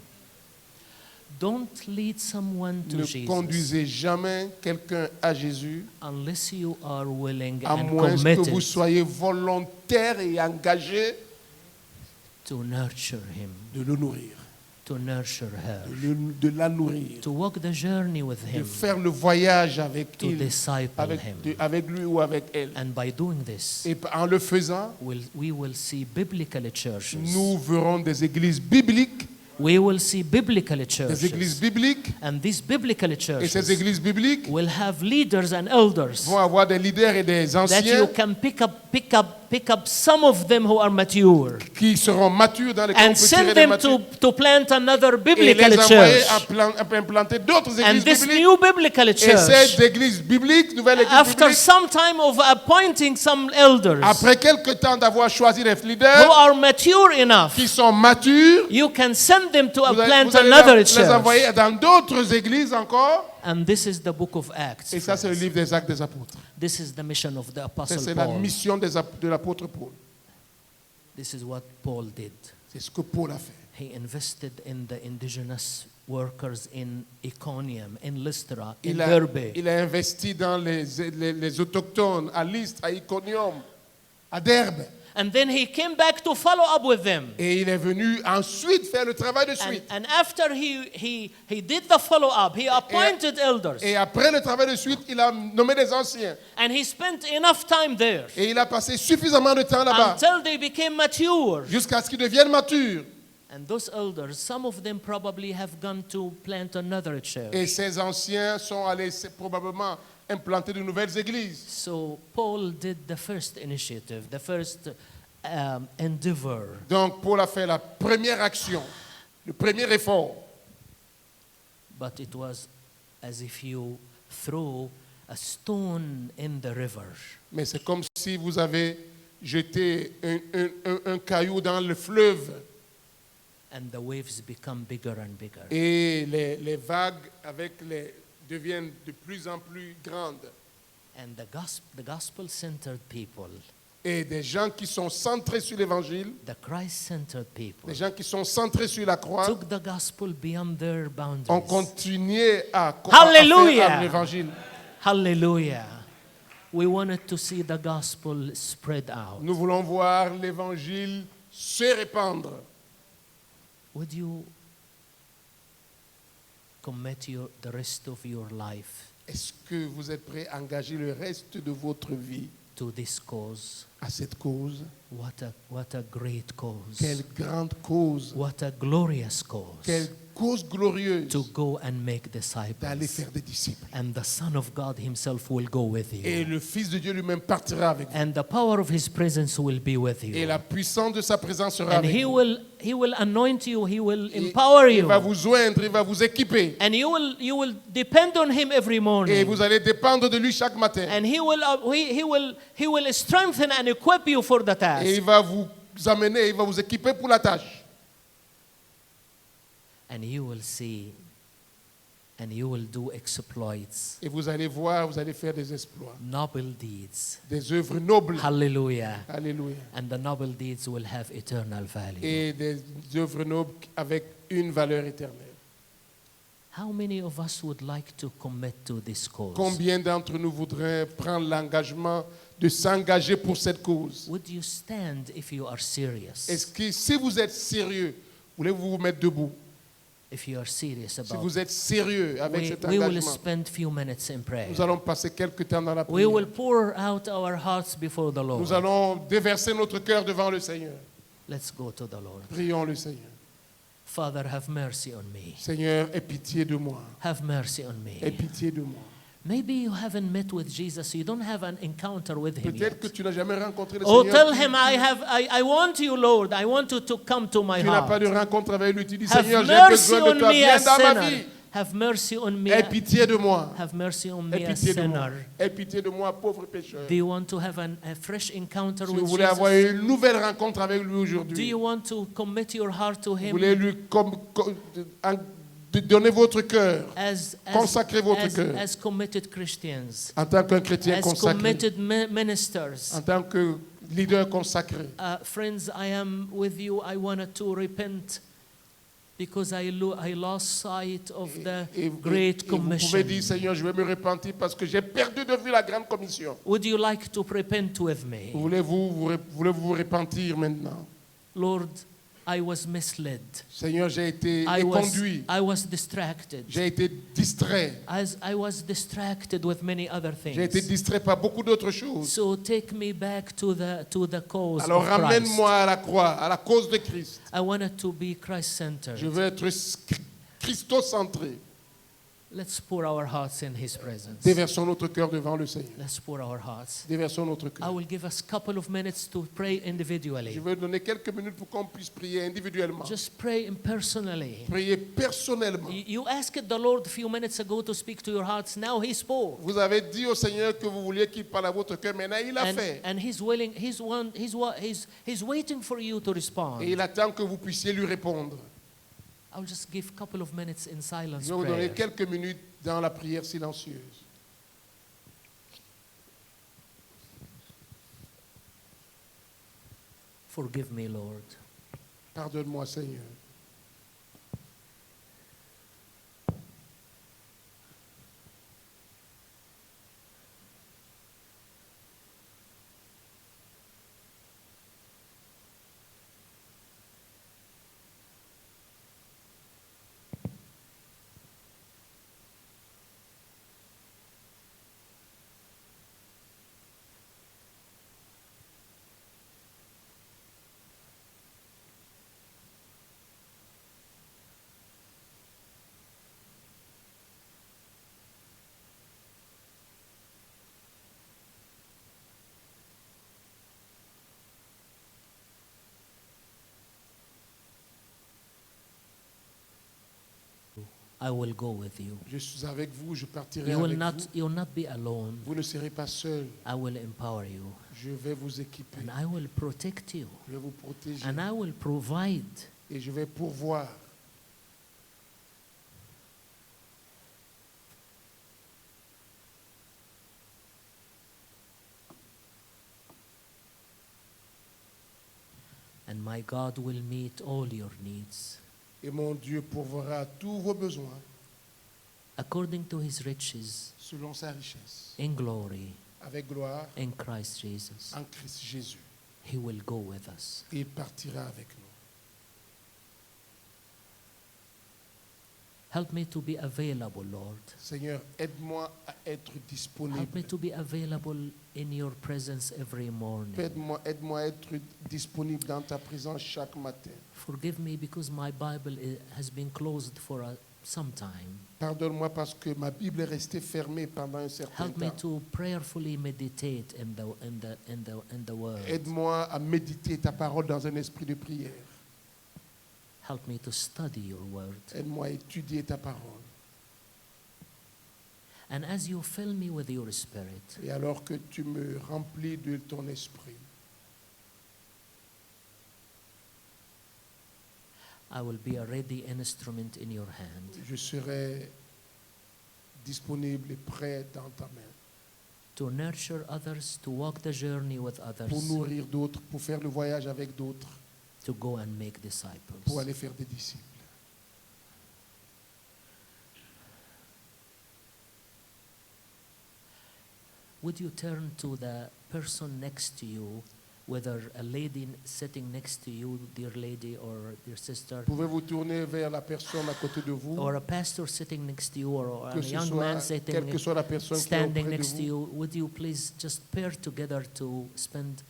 don't lead someone to Ne Jesus conduisez jamais quelqu'un à Jésus unless you are willing à and moins que committed vous soyez volontaire et engagé to nurture him, de le nourrir, to nurture her, de la nourrir, to walk the journey with de him, faire le voyage avec to il, disciple him. avec lui ou avec elle. And by doing this, Et en le faisant, we will see biblical churches. nous verrons des églises bibliques, We will see biblical des églises churches. bibliques, And these biblical et ces churches églises bibliques will have leaders and elders vont avoir des leaders et des that you anciens can pick pick up some of them who are mature qui seront matures dans lesquels on and peut tirer send les them matures, to plant another et biblical les envoyer church. à implanter d'autres And églises this bibliques. new biblical Et cette church, église biblique, nouvelle église after biblique, some time of appointing some elders après quelque temps d'avoir choisi des who leaders are mature enough, qui sont matures, you can send them to vous plant allez another les church. envoyer dans d'autres églises encore. And this is the book of Acts. Et ça, c'est le friends. livre des Actes des Apôtres. This is the mission of the Ça, Apostle c'est la Paul. mission de l'apôtre Paul. This is what Paul did. C'est ce que Paul a fait. He invested in the indigenous workers in Iconium, in Lystra, in Derbe. Il a investi dans les autochtones à Lystre, à Iconium, à Derbe. And then he came back to follow up with them. Et il est venu ensuite faire le travail de suite. And after he did the follow up, he appointed elders. Et après le travail de suite, il a nommé des anciens. And he spent enough time there Et il a passé suffisamment de temps là-bas until they became mature. jusqu'à ce qu'ils deviennent matures. And those elders, some of them probably have gone to plant another church. Et ces anciens sont allés probablement implanter de nouvelles églises. So Paul did the first initiative, the first endeavor. Donc Paul a fait la première action, le premier effort. But it was as if you throw a stone in the river. Mais c'est comme si vous avez jeté un caillou dans le fleuve. And the waves become bigger and bigger. Et les vagues deviennent de plus en plus grandes. And the gospel-centered people, Et des gens qui sont centrés sur l'évangile, the Christ-centered people, des gens qui sont centrés sur la croix, took the gospel beyond their ont boundaries. continué à Hallelujah. faire l'évangile. Hallelujah. We wanted to see the gospel spread out. Nous voulons voir l'évangile se répandre. Would you commit the rest of your life Est-ce que vous êtes prêts à engager le reste de votre vie to this cause? à cette cause? What a great cause. Quelle grande cause, What a glorious cause. quelle cause glorieuse To go and make d'aller disciples. faire des disciples. And the Son of God himself will go with Et you. le Fils de Dieu lui-même partira avec vous. And the power of his presence will be with Et you. la puissance de sa présence sera And avec he vous. will anoint you, he will Et empower il you. va vous oindre, il va vous équiper. And you will depend on him every Et morning. vous allez dépendre de lui chaque matin. And he will strengthen and equip you for the Et task. il va vous amener, il va vous équiper pour la tâche. And you will see and you will do exploits, Et vous allez voir, vous allez faire des exploits, noble deeds. des œuvres nobles. Hallelujah. Alléluia. And the noble deeds will have eternal value. Et des œuvres nobles avec une valeur éternelle. How many of us would like to commit to this cause? Combien d'entre nous voudraient prendre l'engagement de s'engager pour cette cause? Would you stand if you are serious? Est-ce que si vous êtes sérieux, voulez-vous vous mettre debout? If you are serious Si about vous êtes sérieux avec cet we will engagement, spend few minutes in prayer. nous allons passer quelques temps dans la We will prière. pour out our hearts before the Lord. Nous allons déverser notre cœur devant le Seigneur. Let's go to the Lord. Prions le Seigneur. Father, have mercy on me. Seigneur, aie pitié de moi. Have mercy on Aie me. pitié de moi. Maybe you haven't met with Jesus. You don't have an encounter with him Peut-être que yet. tu n'as jamais rencontré le Oh, Seigneur. tell him I want you, Lord. I want you to come to my Tu n'as pas de heart. rencontre avec lui. Tu dis, Have Seigneur, j'ai mercy besoin de on toi. me, Viens a dans ma vie. sinner. Have mercy on me. Aie pitié de moi. Have mercy on me, Aie a pitié de moi. sinner. Aie pitié de moi, pauvre pécheur. Do you want to have a fresh encounter Si with vous voulez avoir Jesus? une nouvelle rencontre avec lui Do aujourd'hui, you want to commit your heart to vous him? voulez lui donner votre cœur Consacrez votre cœur. as committed Christians, en tant qu'un chrétien as consacré, committed ministers. en tant que leader consacré. Friends, I am with you. I wanted to repent because I lost sight of the Great Vous pouvez Commission. dire, Seigneur, je vais me repentir parce que j'ai perdu de vue la grande commission. Would you like to repent with me? Voulez-vous vous repentir maintenant? Lord, I was misled. Seigneur, j'ai été I conduit. was distracted. J'ai été distrait. As I was distracted with many other J'ai été things. distrait par beaucoup d'autres choses. So take me back to the cause Alors of Christ. ramène-moi à la croix, à la cause de Christ. I wanted to be Christ-centered. Je veux être christocentré. Let's pour our hearts in His presence. Déversons notre cœur devant le Seigneur. Let's pour our hearts. Déversons notre I cœur. will give us a couple of minutes to pray Je individually. vais donner quelques minutes pour qu'on puisse prier individuellement. Just pray impersonally. Prier personnellement. You asked the Lord a few minutes ago to speak to your hearts. Now He spoke. Vous avez dit au Seigneur que vous vouliez qu'il parle à votre cœur. Maintenant, il a fait. And He's willing. He's waiting for you to respond. Et il attend que vous puissiez lui répondre. I'll just give a couple of minutes in silence Je vais vous donner prayer. quelques minutes dans la prière silencieuse. Forgive me, Lord. Pardonne-moi, Seigneur. I will go with you. Je suis avec vous, je partirai You will avec not. vous. You will not be alone. Vous ne serez pas seul. I will empower you, Je vais vous équiper. and I will protect you, Je vais vous protéger. and I will provide. Et je vais pourvoir. And my God will meet all your needs Et mon Dieu pourvoira tous vos besoins according to His riches selon sa richesse. in glory Avec gloire in Christ Jesus. en Christ Jésus. He will go with us. Et il partira avec nous. Help me to be available, Lord. Seigneur, aide-moi à être Help me disponible. to be available in your presence every morning. Aide-moi à être disponible dans ta présence chaque matin. Forgive me because my Bible has been closed for some time. Pardonne-moi parce que ma Bible est restée fermée pendant un certain Help me temps. to prayerfully meditate in the Word. Aide-moi à méditer ta parole dans un esprit de prière. Help me to study your Word. Aide-moi à étudier ta parole. And as you fill me with your Spirit, Et alors que tu me remplis de ton esprit, I will be a ready instrument in your hand je serai disponible et prêt dans ta main to nurture others, to walk the journey with pour others, nourrir d'autres, pour faire le voyage avec d'autres, to go and make pour disciples. aller faire des disciples. Would you turn to the person next to you, whether a lady sitting next to you, dear lady or dear sister, Pouvez-vous tourner vers la personne à côté de vous, or a pastor sitting next to you, or a que ce young man soit, sitting quelle que soit la personne qui est standing auprès de next to vous. you? Would you please just pair together to spend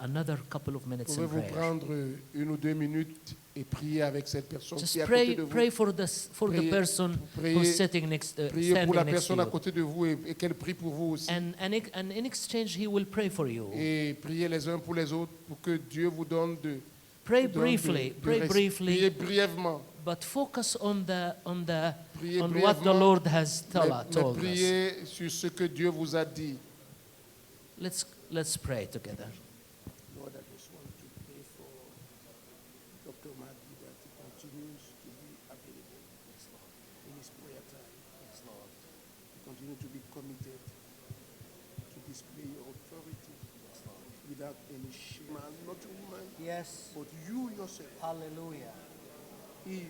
another couple of minutes in Pouvez-vous prayer? prendre 1 ou 2 minutes et prier avec cette personne Just qui est à côté pray, de vous. pray for the Priez- person priez- who's sitting next, Priez pour la standing next to personne à you, côté de vous et qu'elle prie pour vous aussi. and in exchange he will pray for you. Et priez les uns pour les autres pour que Dieu vous donne Pray vous donne briefly, pray briefly, Priez brièvement. but focus on Priez on what the brièvement, Lord has mais told us. priez sur ce que Dieu vous a dit. Let's pray together. Lord, I just want to pray for Dr. Mahdi that he continues to be available in his prayer time. Yes, Lord. Continue to be committed to display your authority without any shame. Man, not a woman, Yes. but you yourself Hallelujah. you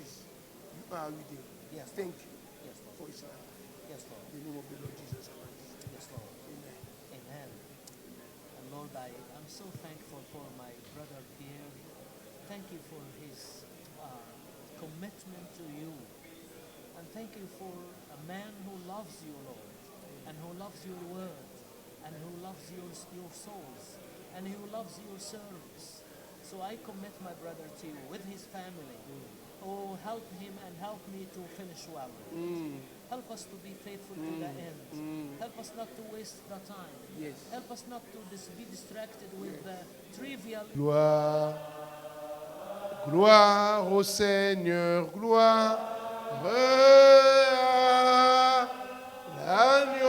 are with him. Yes. Thank you Yes, Lord. for his life. Yes, Lord. In the name of the Lord Jesus Christ. Yes, Lord. Amen. Amen. And Lord, I'm so thankful for my brother Pierre. Thank you for his commitment to you. And thank you for a man who loves you, Lord, and who loves your word, and who loves your souls, and who loves your service. So I commit my brother to you with his family. Oh, help him and help me to finish well. Help us to be faithful to the end. Help us not to waste the time. Yes. Help us not to be distracted with the trivial. Gloire, gloire au Seigneur, gloire à l'agneau,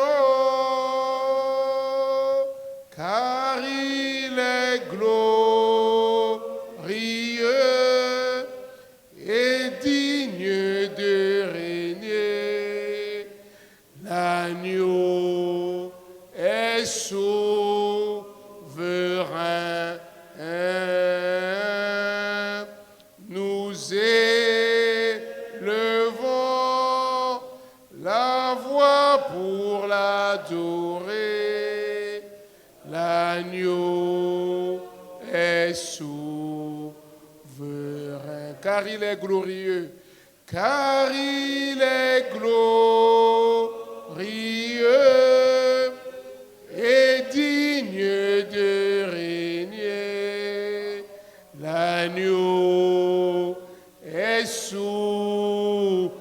car il est glorieux et digne de régner. L'agneau est souverain. Nous élevons la voix pour l'adorer. L'agneau est souverain, car il est glorieux, car il est glorieux et digne de régner. L'agneau est souverain.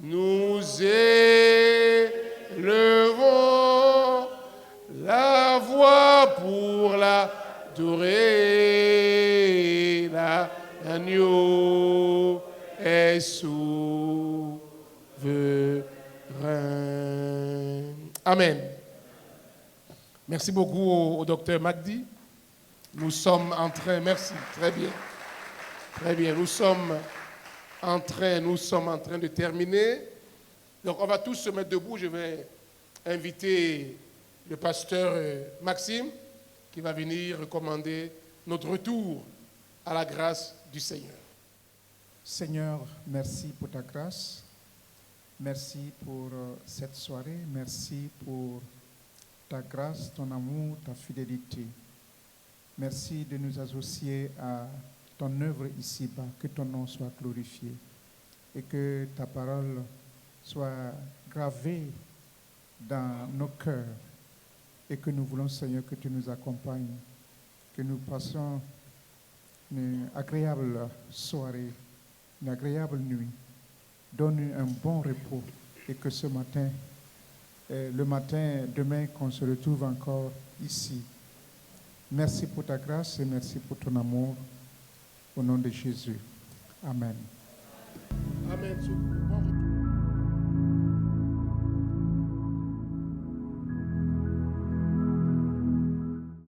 Nous élevons la voix pour l'adorer. L'agneau est souverain. Amen. Merci beaucoup au docteur Magdi. Nous sommes en train, merci, très bien. Très bien, nous sommes en train de terminer. Donc on va tous se mettre debout. Je vais inviter le pasteur Maxime qui va venir recommander notre retour à la grâce du Seigneur. Seigneur, merci pour ta grâce. Merci pour cette soirée. Merci pour ta grâce, ton amour, ta fidélité. Merci de nous associer à ton œuvre ici-bas. Que ton nom soit glorifié et que ta parole soit gravée dans nos cœurs et que nous voulons, Seigneur, que tu nous accompagnes, que nous passions une agréable soirée, une agréable nuit. Donne-nous un bon repos et que ce matin, le matin, demain, qu'on se retrouve encore ici. Merci pour ta grâce et merci pour ton amour. Au nom de Jésus. Amen. Amen.